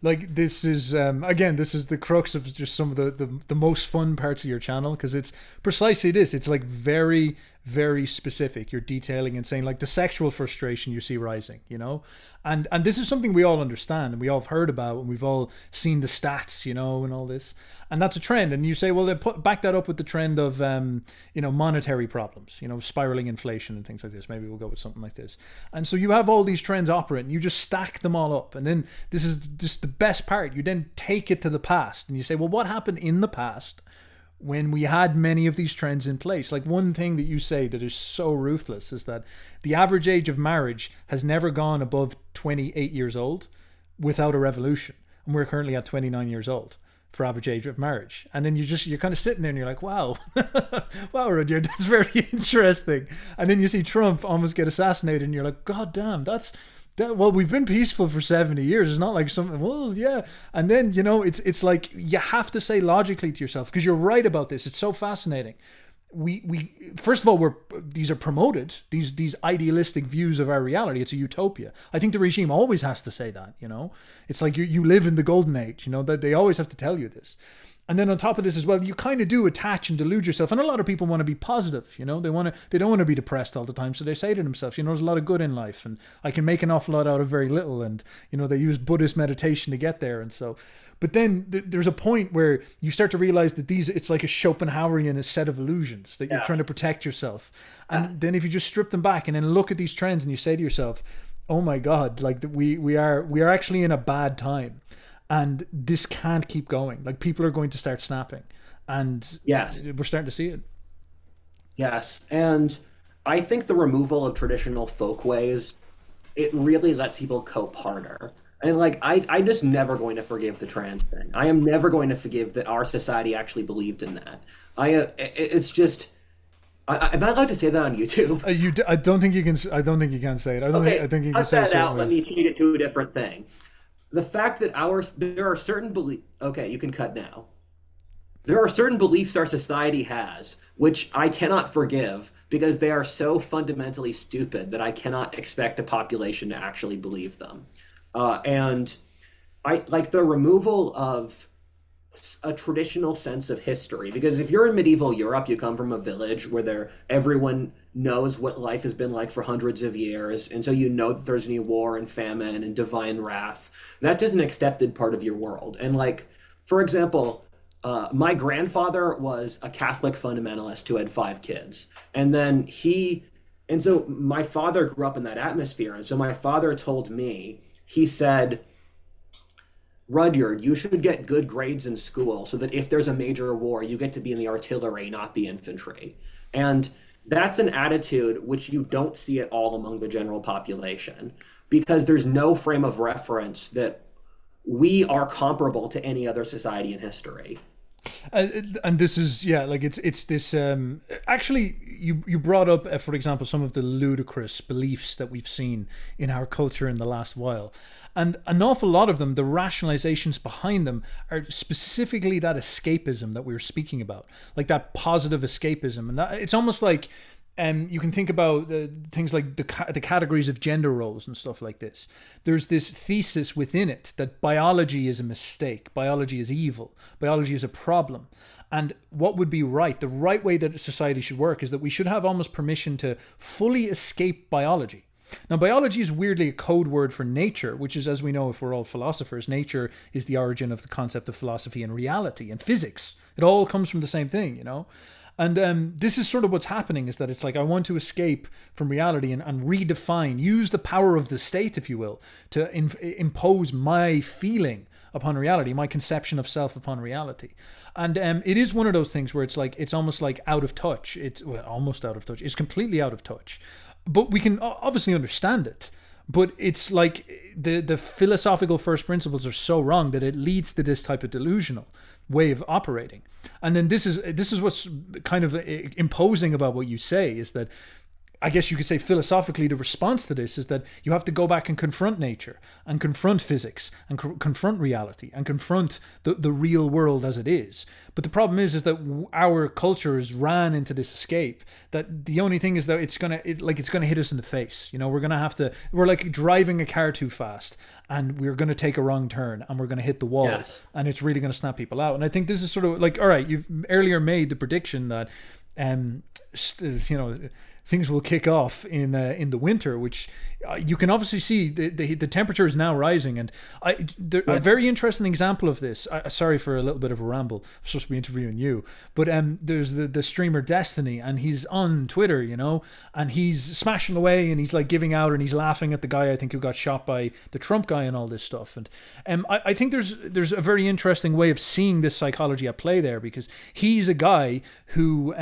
Like, this is again, this is the crux of just some of the most fun parts of your channel, because it's precisely this. It's like very, very specific. You're detailing and saying, like, the sexual frustration you see rising, you know, and this is something we all understand and we all have heard about and we've all seen the stats, you know, and all this, and that's a trend. And you say, well, back that up with the trend of you know, monetary problems, you know, spiraling inflation and things like this. Maybe we'll go with something like this. And so you have all these trends operating, you just stack them all up, and then this is just the best part. You then take it to the past and you say, well, what happened in the past when we had many of these trends in place? Like, one thing that you say that is so ruthless is that the average age of marriage has never gone above 28 years old without a revolution. And we're currently at 29 years old for average age of marriage. And then you're kind of sitting there and you're like, wow, wow, Rudyard, that's very interesting. And then you see Trump almost get assassinated and you're like, God damn, well, we've been peaceful for 70 years. It's not like something, well, yeah. And then, you know, it's like you have to say logically to yourself, because you're right about this. It's so fascinating. We first of all, these are promoted, these idealistic views of our reality. It's a utopia. I think the regime always has to say that, you know. It's like you live in the golden age, you know, that they always have to tell you this. And then on top of this as well, you kind of do attach and delude yourself. And a lot of people want to be positive, you know, they don't want to be depressed all the time. So they say to themselves, you know, there's a lot of good in life and I can make an awful lot out of very little. And, you know, they use Buddhist meditation to get there. And so, but then there's a point where you start to realize that it's like a Schopenhauerian a set of illusions that you're trying to protect yourself. And then if you just strip them back and then look at these trends and you say to yourself, oh my God, like we are actually in a bad time. And this can't keep going. Like, people are going to start snapping. And we're starting to see it. Yes. And I think the removal of traditional folkways, it really lets people cope harder. And like, I'm just never going to forgive the trans thing. I am never going to forgive that our society actually believed in that. It's just, am I allowed to say that on YouTube? I don't think you can. I don't think you can say it. I think you can say that out. Let me change it to a different thing. The fact that there are certain beliefs. Okay, you can cut now. There are certain beliefs our society has which I cannot forgive because they are so fundamentally stupid that I cannot expect a population to actually believe them. And I like the removal of a traditional sense of history, because if you're in medieval Europe, you come from a village where everyone knows what life has been like for hundreds of years, and so you know that there's any war and famine and divine wrath. That is an accepted part of your world. And like, for example, my grandfather was a Catholic fundamentalist who had 5 kids, and so my father grew up in that atmosphere. And so my father told me, he said, Rudyard, you should get good grades in school so that if there's a major war, you get to be in the artillery, not the infantry. And that's an attitude which you don't see at all among the general population, because there's no frame of reference that we are comparable to any other society in history. And this is, like it's this, actually you brought up, for example, some of the ludicrous beliefs that we've seen in our culture in the last while. And an awful lot of them, the rationalizations behind them are specifically that escapism that we were speaking about, like that positive escapism. And that, it's almost like, you can think about things like the categories of gender roles and stuff like this. There's this thesis within it that biology is a mistake, biology is evil, biology is a problem. And what would be right, the right way that society should work, is that we should have almost permission to fully escape biology. Now, biology is weirdly a code word for nature, which is, as we know, if we're all philosophers, nature is the origin of the concept of philosophy and reality and physics. It all comes from the same thing, you know? And this is sort of what's happening, is that it's like I want to escape from reality and redefine, use the power of the state, if you will, to impose my feeling upon reality, my conception of self upon reality. And it is one of those things where it's like, it's almost like out of touch. It's almost out of touch. It's completely out of touch. But we can obviously understand it. But it's like the philosophical first principles are so wrong that it leads to this type of delusional way of operating. And then this is what's kind of imposing about what you say, is that I guess you could say philosophically the response to this is that you have to go back and confront nature and confront physics and confront reality and confront the real world as it is. But the problem is that our culture is ran into this escape, that the only thing is that it's gonna hit us in the face. You know, we're like driving a car too fast and we're gonna take a wrong turn and we're gonna hit the wall. Yes. And it's really gonna snap people out. And I think this is sort of like, all right, you've earlier made the prediction that you know, things will kick off in the winter, which you can obviously see the temperature is now rising. And a very interesting example of this. Sorry for a little bit of a ramble. I'm supposed to be interviewing you, but there's the streamer Destiny, and he's on Twitter, you know, and he's smashing away and he's like giving out and he's laughing at the guy, I think, who got shot by the Trump guy and all this stuff. And I think there's a very interesting way of seeing this psychology at play there, because he's a guy who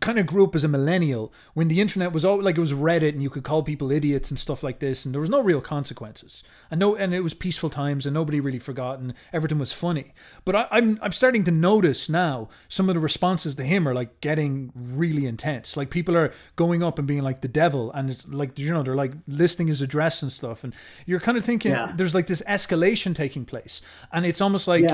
kind of grew up as a millennial when the internet was all like, it was Reddit and you could call people idiots and stuff like this, and there was no real consequences, and it was peaceful times and nobody really forgot and everything was funny. But I'm starting to notice now some of the responses to him are like getting really intense. Like people are going up and being like the devil, and it's like, you know, they're like listing his address and stuff, and you're kind of thinking there's like this escalation taking place, and it's almost like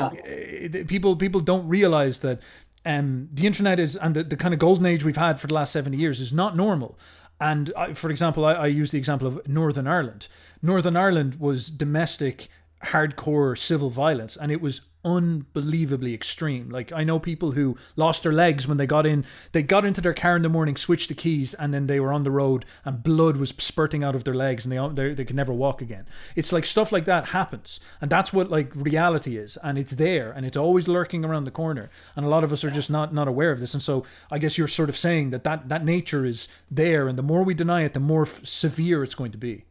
people don't realize that the internet is, and the kind of golden age we've had for the last 70 years is not normal. And for example, I use the example of Northern Ireland. Northern Ireland was domestic, hardcore civil violence, and it was unbelievably extreme. Like, I know people who lost their legs when they got into their car in the morning, switched the keys, and then they were on the road and blood was spurting out of their legs and they could never walk again. It's like stuff like that happens, and that's what like reality is, and it's there and it's always lurking around the corner, and a lot of us are just not aware of this. And so I guess you're sort of saying that nature is there, and the more we deny it, the more severe it's going to be.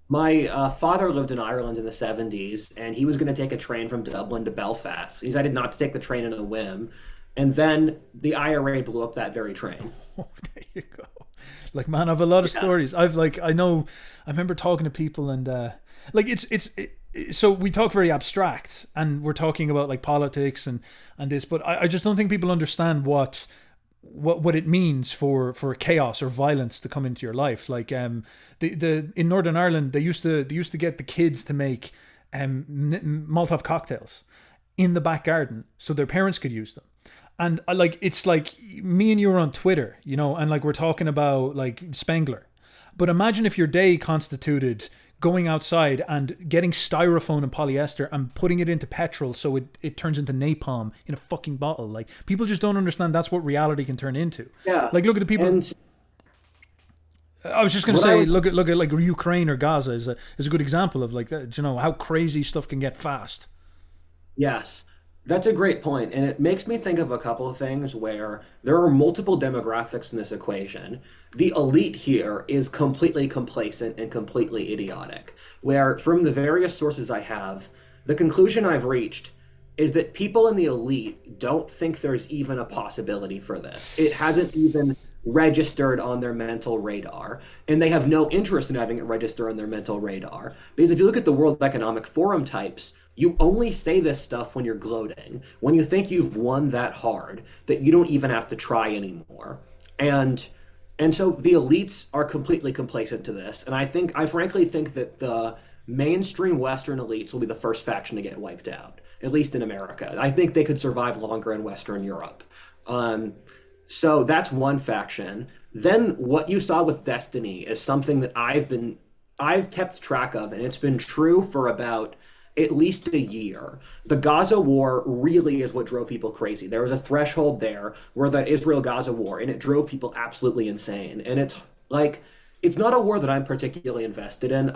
My father lived in Ireland in the 70s, and he was going to take a train from Dublin to Belfast. He decided not to take the train on a whim, and then the IRA blew up that very train. Oh, there you go. Like, man, I have a lot of stories. I remember talking to people, and so we talk very abstract, and we're talking about like politics and this, but I just don't think people understand what it means for chaos or violence to come into your life. Like in Northern Ireland, they used to get the kids to make Molotov cocktails in the back garden so their parents could use them. And it's like me and you are on Twitter, you know, and like we're talking about like Spengler. But imagine if your day constituted going outside and getting styrofoam and polyester and putting it into petrol so it turns into napalm in a fucking bottle. Like, people just don't understand that's what reality can turn into. Yeah. Like, look at the people. And I was just going to say, look at like Ukraine or Gaza is a good example of like that, you know, how crazy stuff can get fast. yes, that's a great point. And it makes me think of a couple of things where there are multiple demographics in this equation. The elite here is completely complacent and completely idiotic, where from the various sources I have, the conclusion I've reached is that people in the elite don't think there's even a possibility for this. It hasn't even registered on their mental radar, and they have no interest in having it register on their mental radar. Because if you look at the World Economic Forum types, you only say this stuff when you're gloating, when you think you've won that hard that you don't even have to try anymore. And so the elites are completely complacent to this. And I frankly think that the mainstream Western elites will be the first faction to get wiped out, at least in America. I think they could survive longer in Western Europe. So that's one faction. Then what you saw with Destiny is something that I've kept track of, and it's been true for about at least a year. The Gaza war really is what drove people crazy. There was a threshold there where the Israel-Gaza war, and it drove people absolutely insane. And it's like, it's not a war that I'm particularly invested in.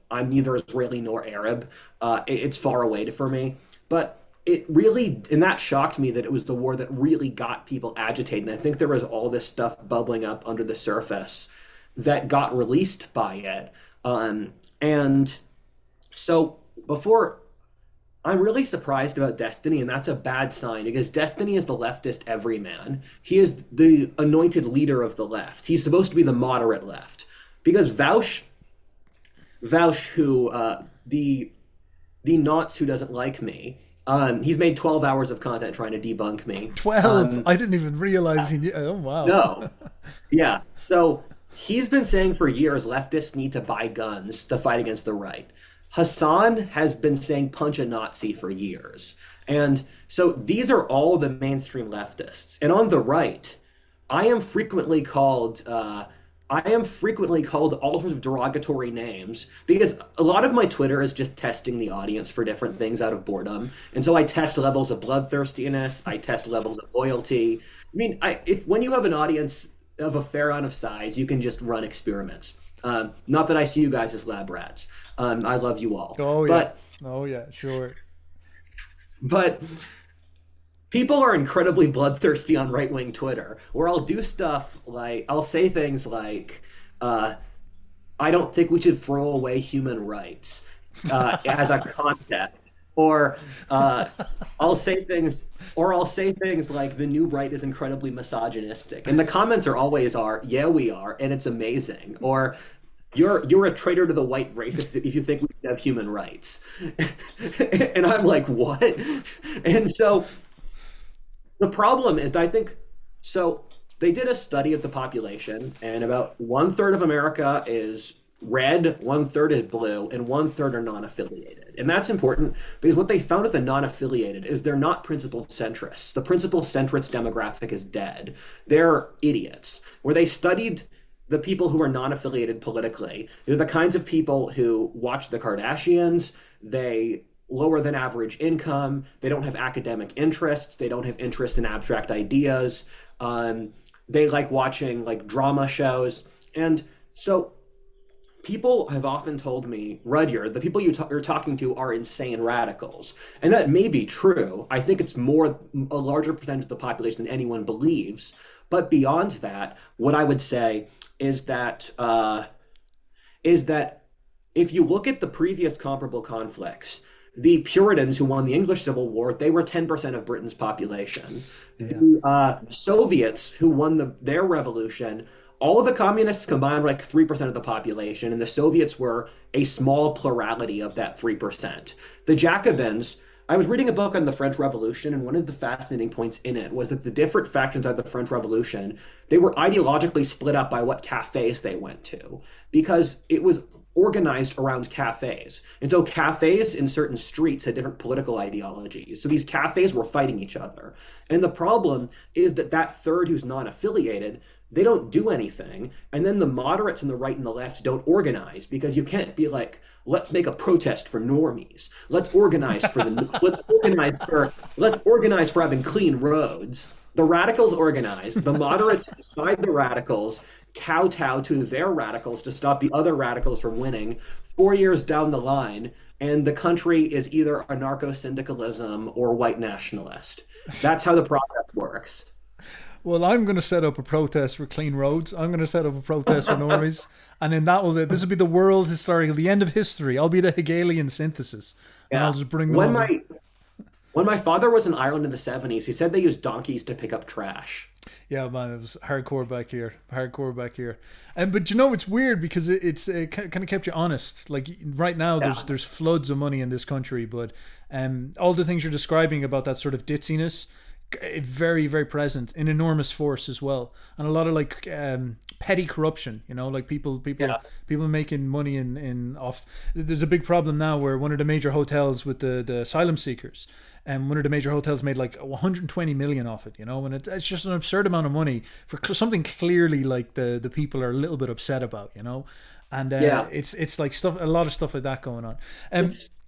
I'm neither Israeli nor Arab. It's far away for me. But it really, and that shocked me that it was the war that really got people agitated. And I think there was all this stuff bubbling up under the surface that got released by it. And so before, I'm really surprised about Destiny, and that's a bad sign because Destiny is the leftist everyman. He is the anointed leader of the left. He's supposed to be the moderate left because Vaush, who the Knots who doesn't like me, he's made 12 hours of content trying to debunk me. 12. I didn't even realize he knew. Oh, wow. No, yeah. So he's been saying for years leftists need to buy guns to fight against the right. Hassan has been saying punch a Nazi for years. And so these are all the mainstream leftists. And on the right, I am frequently called all sorts of derogatory names because a lot of my Twitter is just testing the audience for different things out of boredom. And so I test levels of bloodthirstiness, I test levels of loyalty. I mean, if when you have an audience of a fair amount of size, you can just run experiments. Not that I see you guys as lab rats. I love you all. Oh, yeah. Oh, yeah, sure. But people are incredibly bloodthirsty on right-wing Twitter, where I'll do stuff like, I'll say things like, I don't think we should throw away human rights as a concept. Or I'll say things like the new right is incredibly misogynistic. And the comments yeah, we are, and it's amazing. Or you're a traitor to the white race if you think we should have human rights. And I'm like, what? And so the problem is that I think so they did a study of the population, and about 1/3 of America is red, 1/3 is blue, and 1/3 are non-affiliated. And that's important because what they found with the non-affiliated is they're not principled centrists. The principled centrist demographic is dead. They're idiots. Where they studied the people who are non-affiliated politically, they're the kinds of people who watch the Kardashians, they lower than average income, they don't have academic interests, they don't have interests in abstract ideas, they like watching like drama shows. And so people have often told me, Rudyard, the people you're talking to are insane radicals. And that may be true. I think it's a larger percentage of the population than anyone believes. But beyond that, what I would say is that if you look at the previous comparable conflicts, the Puritans who won the English Civil War, they were 10% of Britain's population. Yeah. The Soviets who won their revolution, all of the communists combined were like 3% of the population, and the Soviets were a small plurality of that 3%. The Jacobins, I was reading a book on the French Revolution, and one of the fascinating points in it was that the different factions of the French Revolution, they were ideologically split up by what cafes they went to, because it was organized around cafes. And so cafes in certain streets had different political ideologies. So these cafes were fighting each other. And the problem is that third who's non-affiliated, they don't do anything. And then the moderates and the right and the left don't organize, because you can't be like, let's make a protest for normies. Let's organize for having clean roads. The radicals organize. The moderates beside the radicals kowtow to their radicals to stop the other radicals from winning 4 years down the line, and the country is either anarcho-syndicalism or white nationalist. That's how the process works. Well, I'm going to set up a protest for clean roads. I'm going to set up a protest for normies. And then this will be the world historical, the end of history. I'll be the Hegelian synthesis. And I'll just bring them over. When my father was in Ireland in the 70s, he said they used donkeys to pick up trash. Yeah, man, it was hardcore back here. But you know, it's weird because it kind of kept you honest. Like right now, there's floods of money in this country, but all the things you're describing about that sort of ditziness, very, very present in enormous force as well, and a lot of like petty corruption. You know, like people making money in off. There's a big problem now where one of the major hotels with the asylum seekers, and one of the major hotels made like 120 million off it. You know, and it's just an absurd amount of money for something clearly like the people are a little bit upset about. You know, and it's like a lot of stuff like that going on.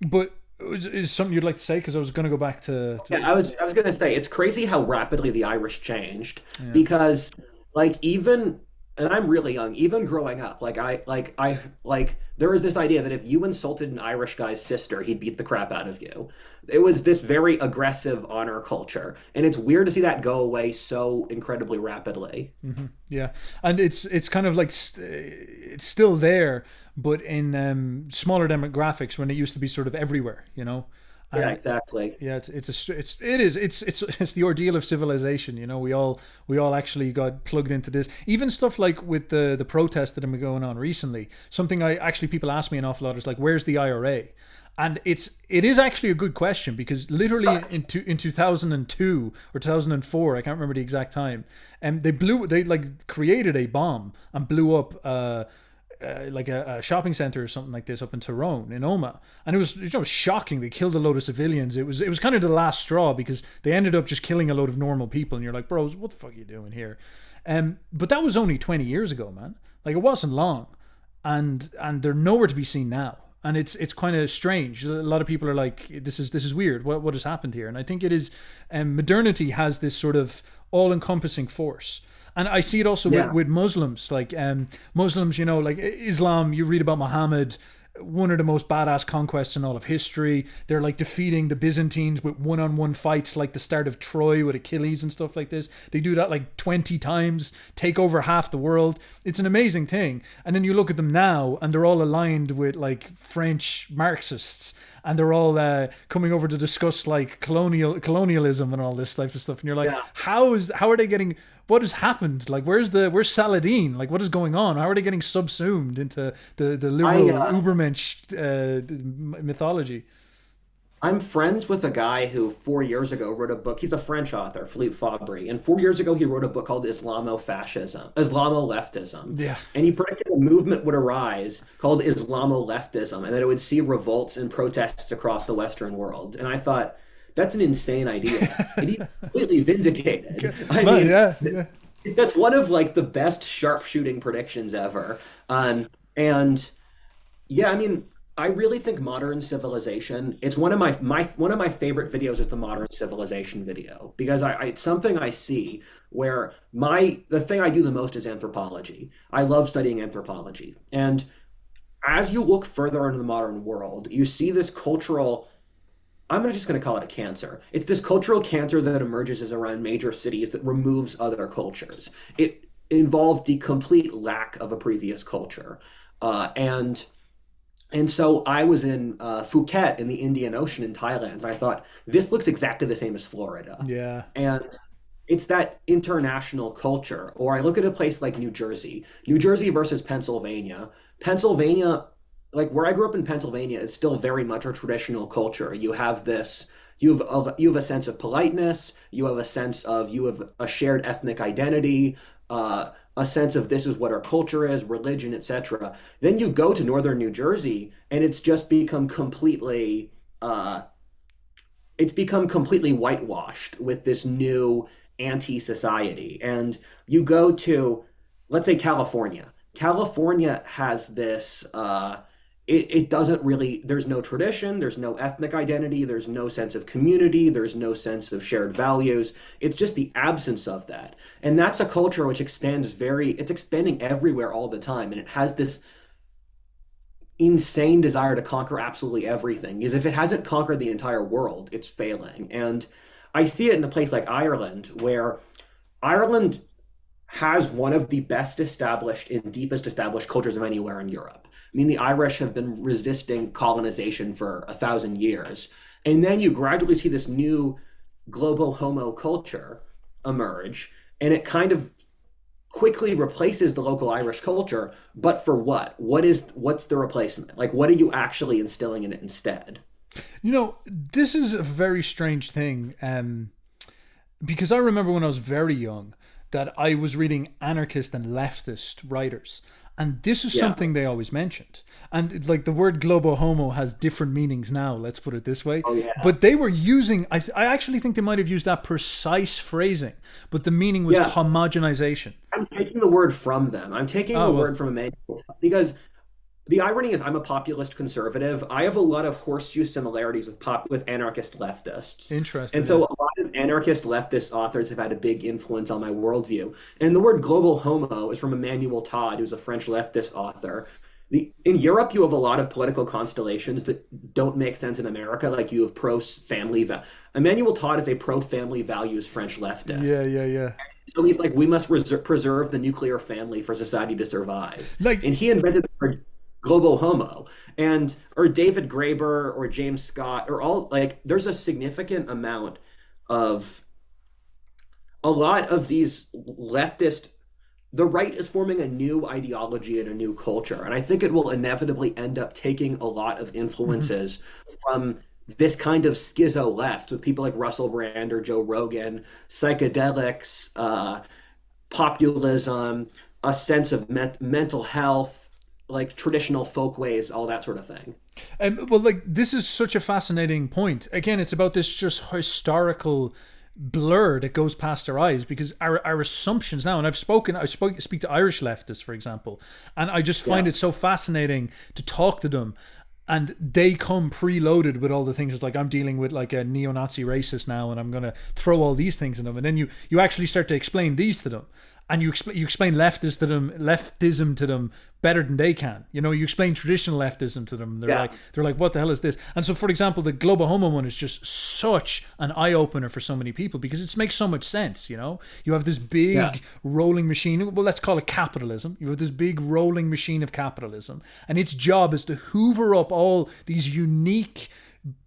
But is something you'd like to say? Because I was going to go back to... I was going to say, it's crazy how rapidly the Irish changed, because like even and I'm really young, even growing up, there was this idea that if you insulted an Irish guy's sister, he'd beat the crap out of you. It was this very aggressive honor culture, and it's weird to see that go away so incredibly rapidly. Yeah, and it's kind of like it's still there, but in smaller demographics when it used to be sort of everywhere, you know. Yeah, And exactly. yeah, it's the ordeal of civilization. You know, we all actually got plugged into this. Even stuff like with the protests that have been going on recently. Something I actually people ask me an awful lot is like, where's the IRA? And it is actually a good question because literally in 2002 or 2004, I can't remember the exact time, and they like created a bomb and blew up like a shopping center or something like this up in Tyrone in Oma, and it was, you know, shocking. They killed a load of civilians. It was kind of the last straw because they ended up just killing a load of normal people, and you're like, bros, what the fuck are you doing here? But that was only 20 years ago, man. Like, it wasn't long, and they're nowhere to be seen now. And it's kind of strange. A lot of people are like, this is weird. What has happened here? And I think it is. Modernity has this sort of all-encompassing force. And I see it also Yeah. with Muslims, like Muslims, you know, like Islam. You read about Muhammad, one of the most badass conquests in all of history. They're like defeating the Byzantines with one-on-one fights, like the start of Troy with Achilles and stuff like this. They do that like 20 times, take over half the world. It's an amazing thing. And then you look at them now, and they're all aligned with like French Marxists, and they're all coming over to discuss like colonialism and all this type of stuff. And you're like, Yeah. how are they getting? What has happened? Like, where's Saladin? Like, what is going on? How are they getting subsumed into the I liberal Ubermensch mythology? I'm friends with a guy who 4 years ago wrote a book. He's a French author, Philippe Fabry, and 4 years ago he wrote a book called Islamo-leftism, Yeah, and he predicted a movement would arise called Islamo-leftism, and that it would see revolts and protests across the Western world. And I thought, that's an insane idea, and he's completely vindicated. I man, mean, yeah, yeah. that's one of like the best sharpshooting predictions ever. And yeah, I mean, I really think modern civilization. It's one of my favorite videos is the modern civilization video because it's something I see where the thing I do the most is anthropology. I love studying anthropology, and as you look further into the modern world, you see this cultural. Just going to call it a cancer. It's this cultural cancer that emerges around major cities that removes other cultures. It involved the complete lack of a previous culture, and so I was in Phuket in the Indian Ocean in Thailand. And I thought, this looks exactly the same as Florida. Yeah. And it's that international culture. Or I look at a place like New Jersey versus Pennsylvania. Pennsylvania, like where I grew up in Pennsylvania, is still very much a traditional culture. You have a sense of politeness. You have a shared ethnic identity. A sense of this is what our culture is, religion, etc. Then you go to northern New Jersey, and it's become completely whitewashed with this new anti-society. And you go to, let's say, California. California has this. It doesn't really. There's no tradition. There's no ethnic identity. There's no sense of community. There's no sense of shared values. It's just the absence of that. And that's a culture which it's expanding everywhere all the time. And it has this insane desire to conquer absolutely everything. Because if it hasn't conquered the entire world, it's failing. And I see it in a place like Ireland, where Ireland has one of the best established and deepest established cultures of anywhere in Europe. I mean, the Irish have been resisting colonization for 1,000 years. And then you gradually see this new global homo culture emerge, and it kind of quickly replaces the local Irish culture. But for what? What's the replacement? Like, what are you actually instilling in it instead? You know, this is a very strange thing, because I remember when I was very young that I was reading anarchist and leftist writers. And this is Yeah. something they always mentioned. And it's like the word globo homo has different meanings now, let's put it this way. Oh yeah. But they were using, I actually think they might have used that precise phrasing, but the meaning was Yeah. homogenization. I'm taking the word from them. I'm taking Oh, the well, word from Emmanuel because the irony is I'm a populist conservative. I have a lot of horseshoe similarities with anarchist leftists. interesting. And so anarchist leftist authors have had a big influence on my worldview. And the word global homo is from Emmanuel Todd, who's a French leftist author. In Europe, you have a lot of political constellations that don't make sense in America. Like you have pro-family. Emmanuel Todd is a pro-family values French leftist. Yeah, yeah, yeah. So he's like, we must preserve the nuclear family for society to survive. Like, And he invented the word global homo. And or David Graeber or James Scott or all like there's a significant amount of a lot of these leftist the right is forming a new ideology and a new culture. And I think it will inevitably end up taking a lot of influences from this kind of schizo left with people like Russell Brand or Joe Rogan, psychedelics, populism, a sense of mental health, like traditional folkways, all that sort of thing. well, like this is such a fascinating point. Again, it's about this just historical blur that goes past our eyes because our assumptions now, and speak to Irish leftists, for example, and I just find it so fascinating to talk to them, and they come preloaded with all the things. It's like I'm dealing with like a neo-Nazi racist now, and I'm going to throw all these things in them, and then you actually start to explain these to them, and you explain leftism to them better than they can. You know, you explain traditional leftism to them. They're like, what the hell is this? And so, for example, the global homo one is just such an eye opener for so many people because it makes so much sense. You know, you have this big rolling machine. Well, let's call it capitalism. You have this big rolling machine of capitalism, and its job is to hoover up all these unique,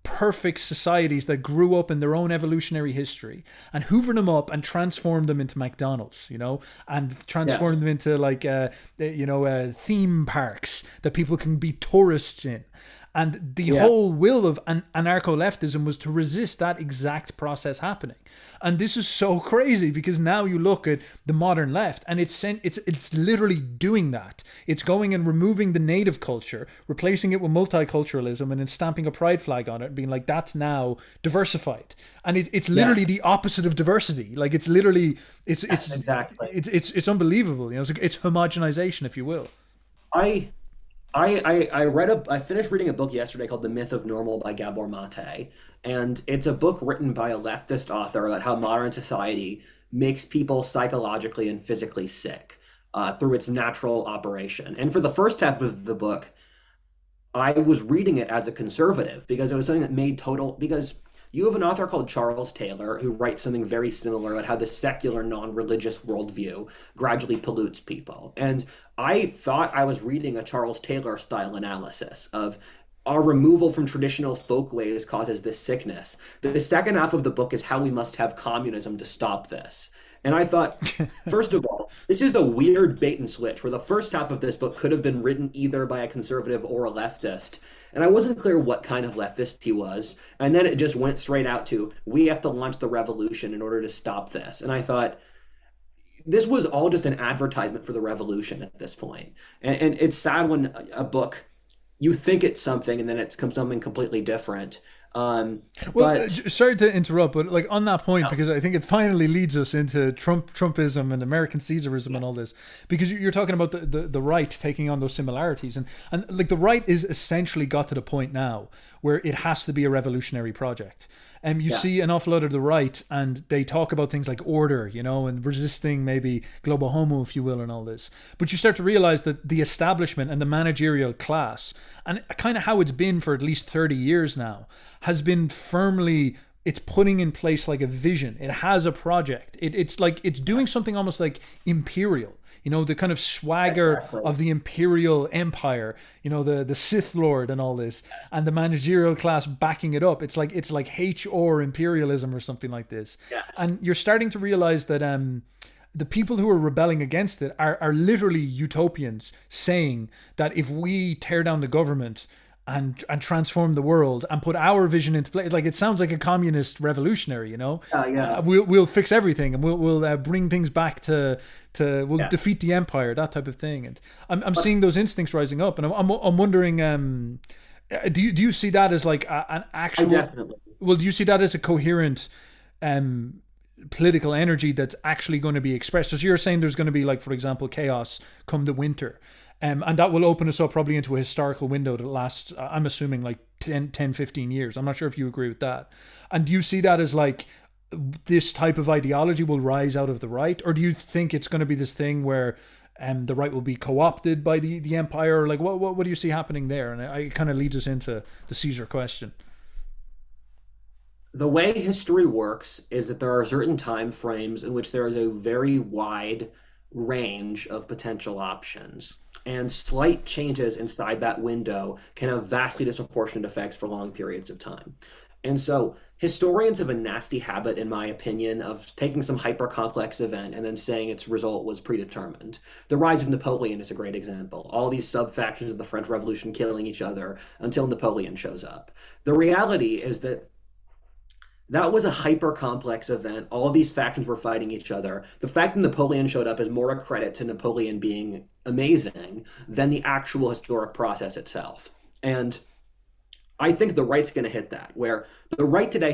perfect societies that grew up in their own evolutionary history and hoover them up and transform them into McDonald's, you know, and transform them into like, theme parks that people can be tourists in. And the whole will of anarcho-leftism was to resist that exact process happening. And this is so crazy because now you look at the modern left and it's literally doing that. It's going and removing the native culture, replacing it with multiculturalism and then stamping a pride flag on it and being like, that's now diversified. And it's literally the opposite of diversity. Like it's literally, it's exactly. It's unbelievable. You know, it's homogenization, if you will. I finished reading a book yesterday called The Myth of Normal by Gabor Mate. And it's a book written by a leftist author about how modern society makes people psychologically and physically sick through its natural operation. And for the first half of the book, I was reading it as a conservative because it was something that made because you have an author called Charles Taylor who writes something very similar about how the secular, non-religious worldview gradually pollutes people. And I thought I was reading a Charles Taylor style analysis of our removal from traditional folkways causes this sickness. The second half of the book is how we must have communism to stop this. And I thought, first of all, this is a weird bait and switch where the first half of this book could have been written either by a conservative or a leftist. And I wasn't clear what kind of leftist he was. And then it just went straight out to, we have to launch the revolution in order to stop this. And I thought, this was all just an advertisement for the revolution at this point. And it's sad when a book, you think it's something and then it's something completely different. Sorry to interrupt, but like on that point, because I think it finally leads us into Trumpism and American Caesarism and all this, because you're talking about the right taking on those similarities, and like the right is essentially got to the point now where it has to be a revolutionary project. And you see an awful lot of the right, and they talk about things like order, you know, and resisting maybe global homo, if you will, and all this. But you start to realize that the establishment and the managerial class, and kind of how it's been for at least 30 years now, has been firmly, it's putting in place like a vision. It has a project. It's like, it's doing something almost like imperial. You know, the kind of swagger of the imperial empire, you know, the Sith Lord and all this, and the managerial class backing it up. It's like HR imperialism or something like this. Yes. And you're starting to realize that the people who are rebelling against it are literally utopians saying that if we tear down the government and transform the world and put our vision into place, like it sounds like a communist revolutionary, you know. We'll fix everything and we'll bring things back to defeat the empire, that type of thing. And I'm seeing those instincts rising up, and I'm wondering, do you see that as like an actual? Definitely. Well, do you see that as a coherent political energy that's actually going to be expressed? So you're saying there's going to be, like, for example, chaos come the winter. And that will open us up probably into a historical window that lasts, I'm assuming, like 10, 15 years. I'm not sure if you agree with that. And do you see that as like this type of ideology will rise out of the right, or do you think it's going to be this thing where the right will be co-opted by the empire? Like, what do you see happening there? And it kind of leads us into the Caesar question. The way history works is that there are certain time frames in which there is a very wide range of potential options. And slight changes inside that window can have vastly disproportionate effects for long periods of time. And so historians have a nasty habit, in my opinion, of taking some hyper complex event and then saying its result was predetermined. The rise of Napoleon is a great example. All these sub factions of the French Revolution killing each other until Napoleon shows up. The reality is that that was a hyper complex event. All of these factions were fighting each other. The fact that Napoleon showed up is more a credit to Napoleon being amazing than the actual historic process itself. And I think the right's going to hit that, where the right today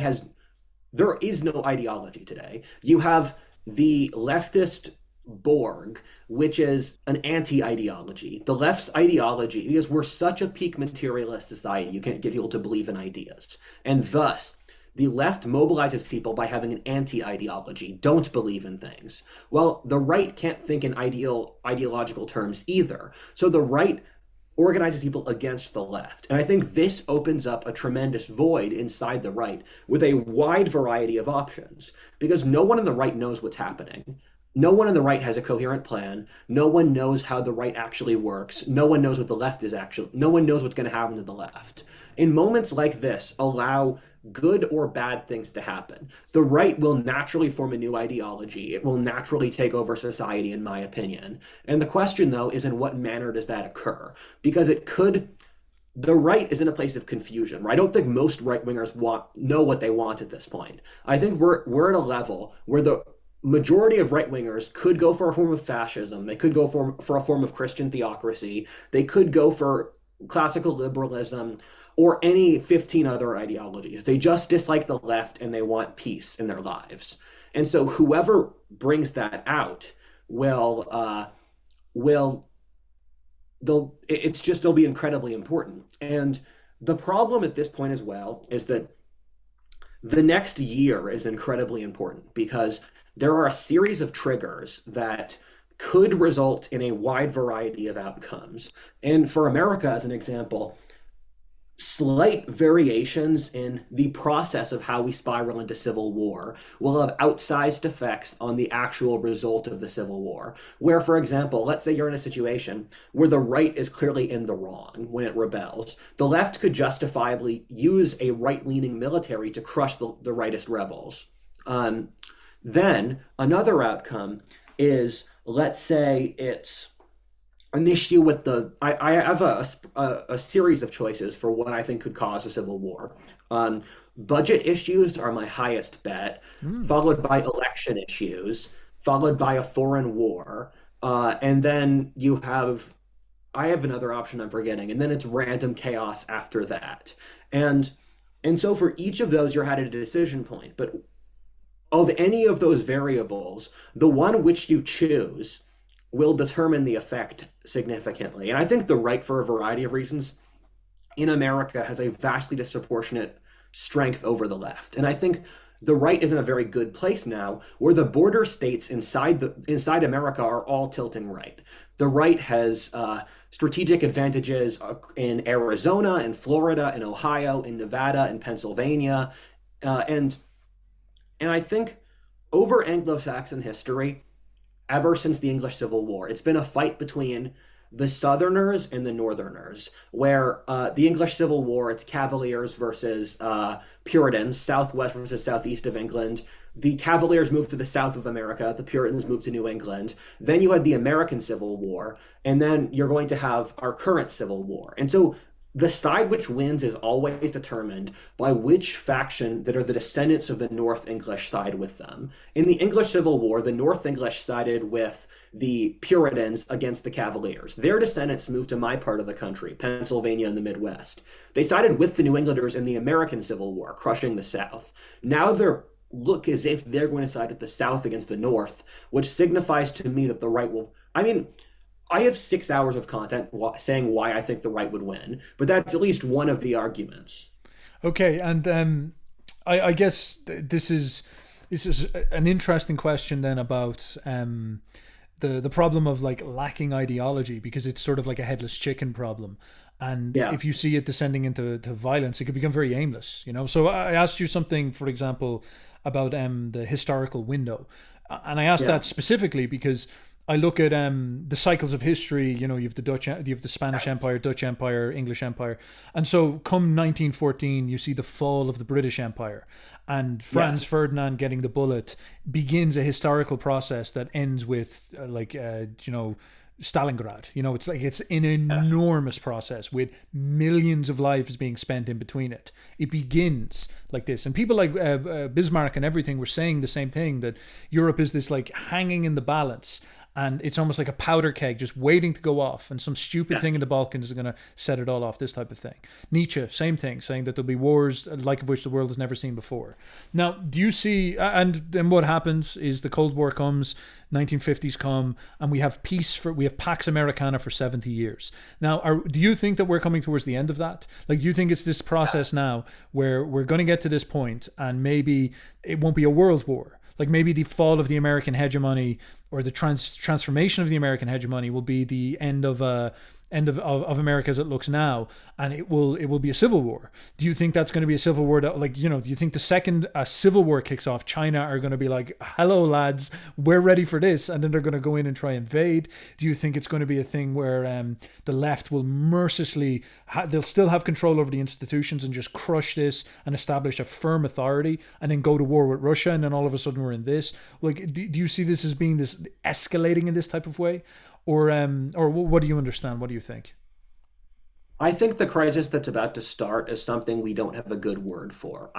there is no ideology today. You have the leftist Borg, which is an anti-ideology. The left's ideology, because we're such a peak materialist society, you can't get people to believe in ideas. And thus, the left mobilizes people by having an anti-ideology, don't believe in things. Well, the right can't think in ideological terms either. So the right organizes people against the left. And I think this opens up a tremendous void inside the right with a wide variety of options, because no one on the right knows what's happening. No one on the right has a coherent plan. No one knows how the right actually works. No one knows what the left is actually. No one knows what's going to happen to the left. In moments like this, allow good or bad things to happen. The right will naturally form a new ideology. It will naturally take over society, in my opinion. And the question, though, is in what manner does that occur? Because the right is in a place of confusion. I don't think most right-wingers know what they want at this point. I think we're at a level where the majority of right-wingers could go for a form of fascism. They could go for a form of Christian theocracy. They could go for classical liberalism or any 15 other ideologies. They just dislike the left and they want peace in their lives. And so whoever brings that out will they'll be incredibly important. And the problem at this point as well is that the next year is incredibly important, because there are a series of triggers that could result in a wide variety of outcomes. And for America, as an example, slight variations in the process of how we spiral into civil war will have outsized effects on the actual result of the civil war. Where, for example, let's say you're in a situation where the right is clearly in the wrong when it rebels. The left could justifiably use a right-leaning military to crush the rightist rebels. Then another outcome is, let's say it's an issue with I have a series of choices for what I think could cause a civil war. Budget issues are my highest bet, followed by election issues, followed by a foreign war, and then I have another option I'm forgetting, and then it's random chaos after that. And so for each of those, you're at a decision point. But of any of those variables, the one which you choose will determine the effect significantly. And I think the right, for a variety of reasons, in America has a vastly disproportionate strength over the left. And I think the right is in a very good place now, where the border states inside America are all tilting right. The right has strategic advantages in Arizona, in Florida, in Ohio, in Nevada, in Pennsylvania, and I think over Anglo-Saxon history, ever since the English Civil War, it's been a fight between the Southerners and the Northerners, where the English Civil War, it's Cavaliers versus Puritans, Southwest versus Southeast of England. The Cavaliers moved to the south of America, the Puritans moved to New England. Then you had the American Civil War, and then you're going to have our current Civil War. And so the side which wins is always determined by which faction that are the descendants of the North English side with them. In the English Civil War, the North English sided with the Puritans against the Cavaliers. Their descendants moved to my part of the country, Pennsylvania and the Midwest. They sided with the New Englanders in the American Civil War, crushing the South. Now they're look as if they're going to side with the South against the North, which signifies to me that the right will... I have 6 hours of content saying why I think the right would win, but that's at least one of the arguments. Okay, and I guess this is This is an interesting question then about the problem of like lacking ideology, because it's sort of like a headless chicken problem. And Yeah, if you see it descending into violence, it can become very aimless, you know. So I asked you something, for example, about the historical window, and I asked yeah, that specifically because I look at the cycles of history. You know, you have the Dutch, you have the Spanish yes, Empire, Dutch Empire, English Empire, and so come 1914, you see the fall of the British Empire, and Franz yes, Ferdinand getting the bullet begins a historical process that ends with you know, Stalingrad. You know, it's like it's an yes. enormous process with millions of lives being spent in between it. It begins like this, and people like Bismarck and everything were saying the same thing, that Europe is this like hanging in the balance, and it's almost like a powder keg just waiting to go off, and some stupid Yeah. thing in the Balkans is going to set it all off, this type of thing. Nietzsche, same thing, saying that there'll be wars like of which the world has never seen before. Now, do you see, and then what happens is the Cold War comes, 1950s come, and we have Pax Americana for 70 years. Now, do you think that we're coming towards the end of that? Like, do you think it's this process now where we're going to get to this point and maybe it won't be a world war? Like maybe the fall of the American hegemony, or the transformation of the American hegemony, will be the end of America as it looks now, and it will be a civil war. Do you think that's going to be a civil war that, like, you know, do you think the second a civil war kicks off, China are going to be like, hello lads, we're ready for this, and then they're going to go in and try and invade? Do you think it's going to be a thing where the left will mercilessly they'll still have control over the institutions and just crush this and establish a firm authority, and then go to war with Russia, and then all of a sudden we're in this? Like, do you see this as being this escalating in this type of way? Or what do you understand? What do you think? I think the crisis that's about to start is something we don't have a good word for.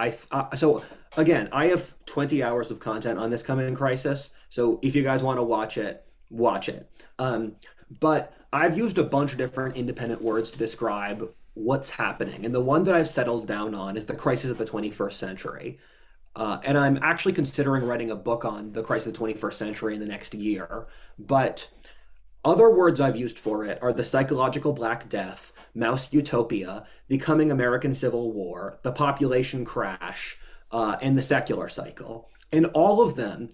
So again, I have 20 hours of content on this coming crisis. So if you guys want to watch it, watch it. But I've used a bunch of different independent words to describe what's happening, and the one that I've settled down on is the crisis of the 21st century. And I'm actually considering writing a book on the crisis of the 21st century in the next year. But other words I've used for it are the psychological Black Death, Maus Utopia, the coming American Civil War, the population crash, and the secular cycle. And all of them,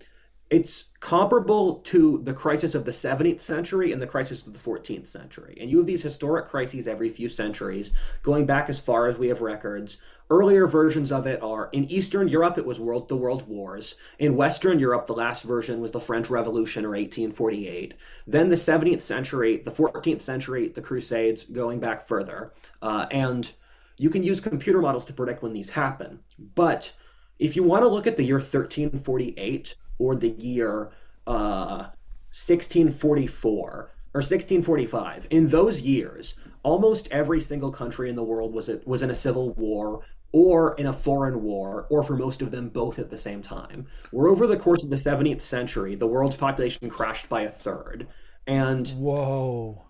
it's comparable to the crisis of the 17th century and the crisis of the 14th century. And you have these historic crises every few centuries, going back as far as we have records. Earlier versions of it are in Eastern Europe, it was the World Wars. In Western Europe, the last version was the French Revolution, or 1848. Then the 17th century, the 14th century, the Crusades, going back further. And you can use computer models to predict when these happen. But if you want to look at the year 1348, or the year 1644 or 1645, in those years, almost every single country in the world was in a civil war, or in a foreign war, or for most of them, both at the same time. Where over the course of the 17th century, the world's population crashed by a third. And Whoa.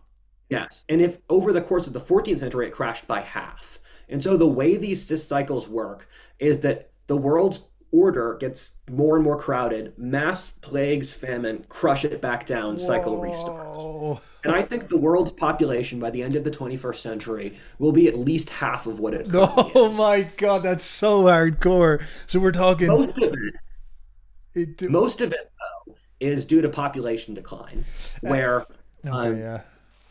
yes, and if over the course of the 14th century, it crashed by half. And so the way these cycles work is that the world's order gets more and more crowded, mass plagues, famine, crush it back down, cycle restarts. Whoa. And I think the world's population by the end of the 21st century will be at least half of what it currently Oh is. my god, that's so hardcore. So we're talking Most of it, it, most of it though, is due to population decline, where okay, um, yeah.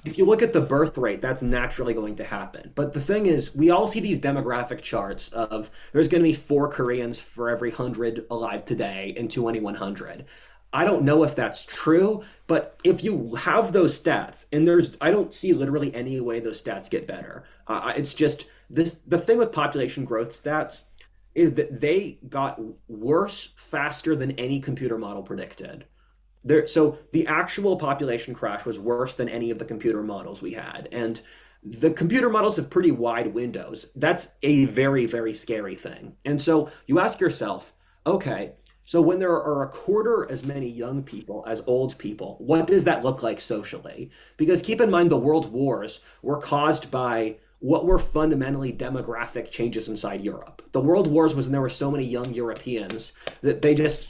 if you look at the birth rate, that's naturally going to happen. But the thing is, we all see these demographic charts of there's going to be 4 Koreans for every 100 alive today in 2100. I don't know if that's true, but if you have those stats, and I don't see literally any way those stats get better. It's just this, the thing with population growth stats is that they got worse faster than any computer model predicted. So the actual population crash was worse than any of the computer models we had. And the computer models have pretty wide windows. That's a very, very scary thing. And so you ask yourself, okay, so when there are a quarter as many young people as old people, what does that look like socially? Because keep in mind, the world wars were caused by what were fundamentally demographic changes inside Europe. The world wars was when there were so many young Europeans that they just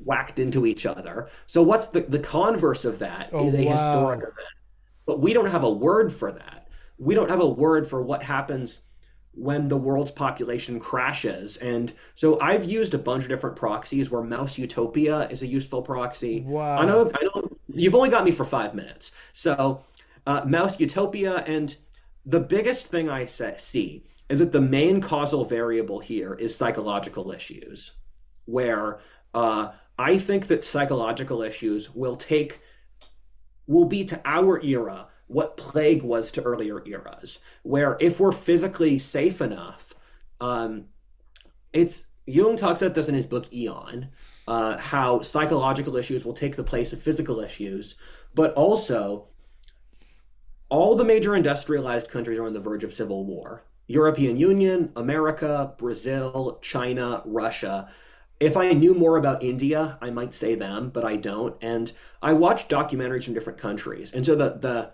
whacked into each other. So what's the converse of that Oh is a historic wow. event. But we don't have a word for that. We don't have a word for what happens when the world's population crashes. And so I've used a bunch of different proxies where Mouse Utopia is a useful proxy. Wow. I know you've only got me for 5 minutes. So Mouse Utopia, and the biggest thing see is that the main causal variable here is psychological issues, where I think that psychological issues will be to our era what plague was to earlier eras, where if we're physically safe enough, it's Jung talks about this in his book Eon, how psychological issues will take the place of physical issues, but also all the major industrialized countries are on the verge of civil war. European Union, America, Brazil, China, Russia. If I knew more about India, I might say them, but I don't. And I watch documentaries from different countries. And so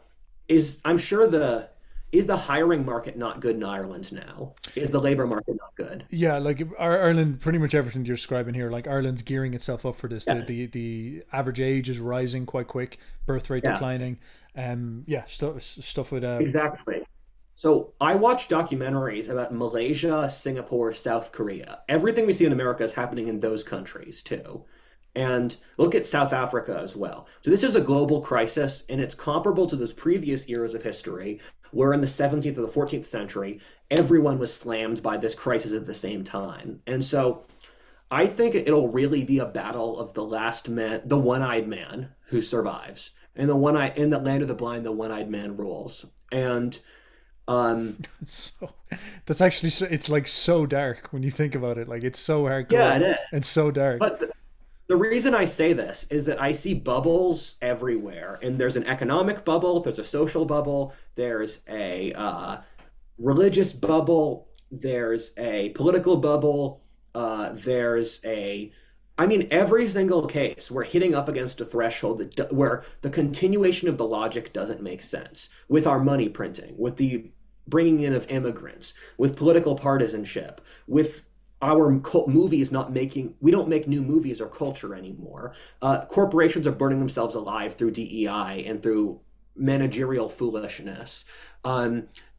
I'm sure is the hiring market not good in Ireland now? Is the labor market not good? Yeah, like Ireland, pretty much everything you're describing here, like Ireland's gearing itself up for this. Yeah, The average age is rising quite quick, birth rate yeah, declining. Yeah, stuff with exactly. So I watch documentaries about Malaysia, Singapore, South Korea. Everything we see in America is happening in those countries too. And look at South Africa as well. So this is a global crisis, and it's comparable to those previous eras of history, where in the 17th or the 14th century, everyone was slammed by this crisis at the same time. And so I think it'll really be a battle of the last man, the one-eyed man who survives. And in the land of the blind, the one-eyed man rules. And um, so that's actually it's like so dark when you think about it. Like it's so hardcore yeah, it is. and so dark. But the reason I say this is that I see bubbles everywhere, and there's an economic bubble, there's a social bubble, there's a religious bubble, there's a political bubble, there's a I mean, every single case, we're hitting up against a threshold where the continuation of the logic doesn't make sense. With our money printing, with the bringing in of immigrants, with political partisanship, with our movies not making, we don't make new movies or culture anymore. Corporations are burning themselves alive through DEI and through managerial foolishness.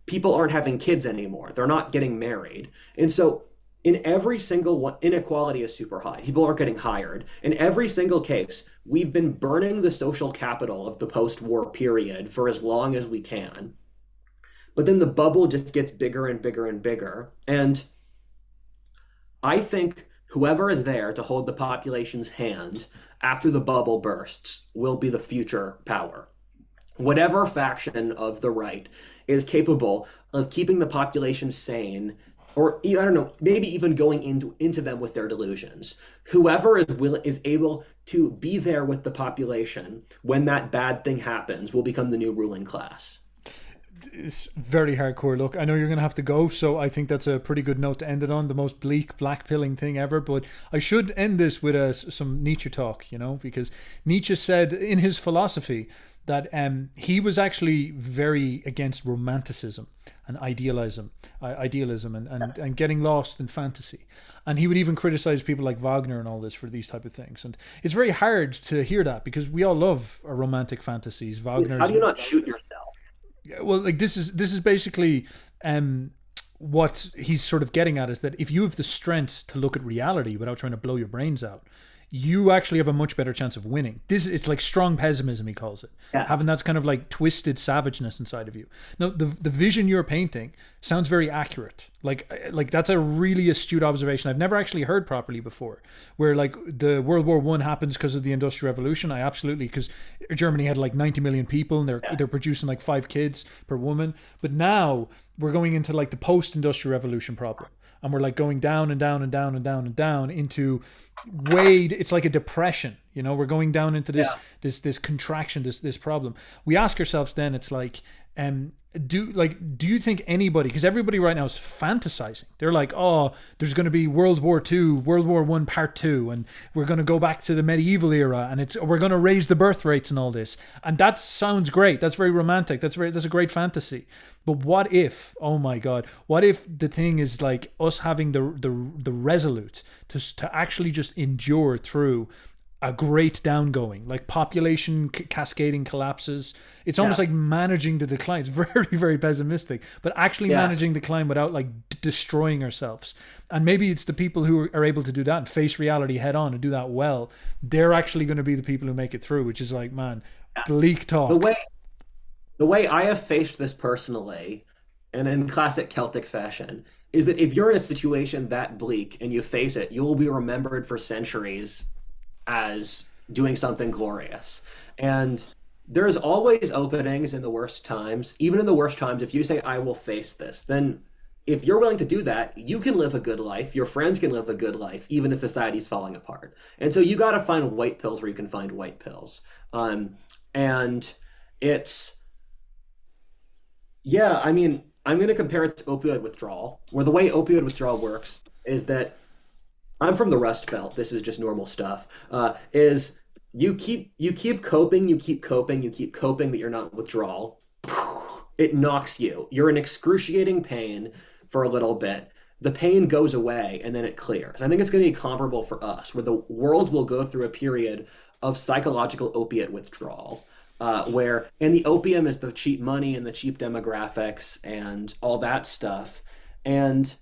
People aren't having kids anymore. They're not getting married. And so in every single one, inequality is super high. People aren't getting hired. In every single case, we've been burning the social capital of the post-war period for as long as we can. But then the bubble just gets bigger and bigger and bigger. And I think whoever is there to hold the population's hand after the bubble bursts will be the future power. Whatever faction of the right is capable of keeping the population sane, or I don't know, maybe even going into them with their delusions. Whoever is able to be there with the population when that bad thing happens will become the new ruling class. It's very hardcore. Look, I know you're going to have to go, so I think that's a pretty good note to end it on. The most bleak, black-pilling thing ever. But I should end this with some Nietzsche talk, because Nietzsche said in his philosophy that he was actually very against romanticism and idealism and getting lost in fantasy. And he would even criticize people like Wagner and all this for these type of things. And it's very hard to hear that because we all love our romantic fantasies. Wagner's, how do you not shoot yourself? well, like this is basically what he's sort of getting at is that if you have the strength to look at reality without trying to blow your brains out, you actually have a much better chance of winning. It's like strong pessimism, he calls it. Yeah. Having that kind of like twisted savageness inside of you. Now, the vision you're painting sounds very accurate. Like that's a really astute observation I've never actually heard properly before. Where like the World War I happens because of the Industrial Revolution. I absolutely, because Germany had like 90 million people and they're producing like 5 kids per woman. But now we're going into like the post-Industrial Revolution problem. And we're like going down and down and down and down and down into it's like a depression, we're going down into this contraction, this problem. We ask ourselves then, it's like, do you think anybody, because everybody right now is fantasizing, they're like, oh, there's going to be World War II, World War I Part 2, and we're going to go back to the medieval era, and we're going to raise the birth rates and all this, and that sounds great, that's very romantic, that's a great fantasy. But what if, oh my God, what if the thing is like us having the resolute to actually just endure through a great downgoing, like population cascading collapses. It's almost Yeah. like managing the decline. It's very, very pessimistic, but actually Yes. managing decline without like destroying ourselves. And maybe it's the people who are able to do that and face reality head on and do that well. They're actually going to be the people who make it through, which is like, man, Yes. bleak The talk. way the way I have faced this personally, and in classic Celtic fashion, is that if you're in a situation that bleak and you face it, you will be remembered for centuries as doing something glorious. And there's always openings in the worst times. Even in the worst times, if you say, I will face this, then if you're willing to do that, you can live a good life. Your friends can live a good life, even if society's falling apart. And so you got to find white pills where you can find white pills. And it's, yeah, I mean, I'm going to compare it to opioid withdrawal, where the way opioid withdrawal works is that I'm from the Rust Belt. This is just normal stuff. Is you keep coping, you keep coping, you keep coping that you're not withdrawal. It knocks you. You're in excruciating pain for a little bit. The pain goes away and then it clears. I think it's going to be comparable for us, where the world will go through a period of psychological opiate withdrawal, and the opium is the cheap money and the cheap demographics and all that stuff. And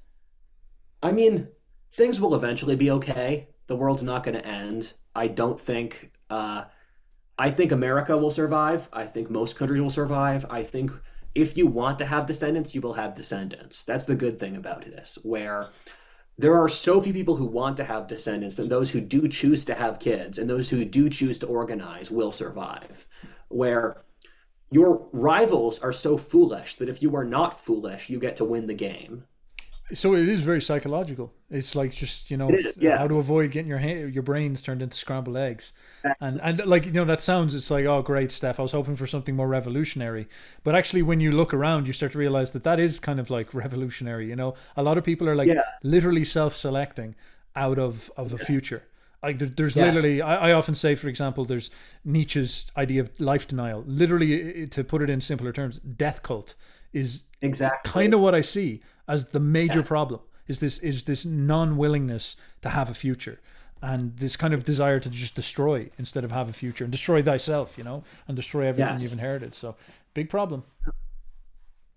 I mean, things will eventually be okay. The world's not going to end. I don't think. I think America will survive. I think most countries will survive. I think if you want to have descendants, you will have descendants. That's the good thing about this, where there are so few people who want to have descendants, and those who do choose to have kids and those who do choose to organize will survive. Where your rivals are so foolish that if you are not foolish, you get to win the game. So it is very psychological. It's like just It is, yeah. how to avoid getting your brains turned into scrambled eggs, and like that sounds. It's like, oh great, Steph. I was hoping for something more revolutionary, but actually when you look around, you start to realize that that is kind of like revolutionary. A lot of people are like Yeah. literally self-selecting out of a future. Like there's Yes. literally, I often say, for example, there's Nietzsche's idea of life denial. Literally, to put it in simpler terms, death cult is kind Exactly. of what I see as the major Yeah. problem is this non-willingness to have a future and this kind of desire to just destroy instead of have a future and destroy thyself, and destroy everything you've Yes. inherited. So big problem.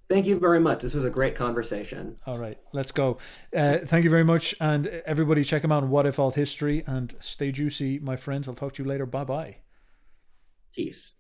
Thank you very much. This was a great conversation. All right, let's go. Thank you very much, and everybody check them out on What If Alt History, and stay juicy, my friends. I'll talk to you later. Bye bye. Peace.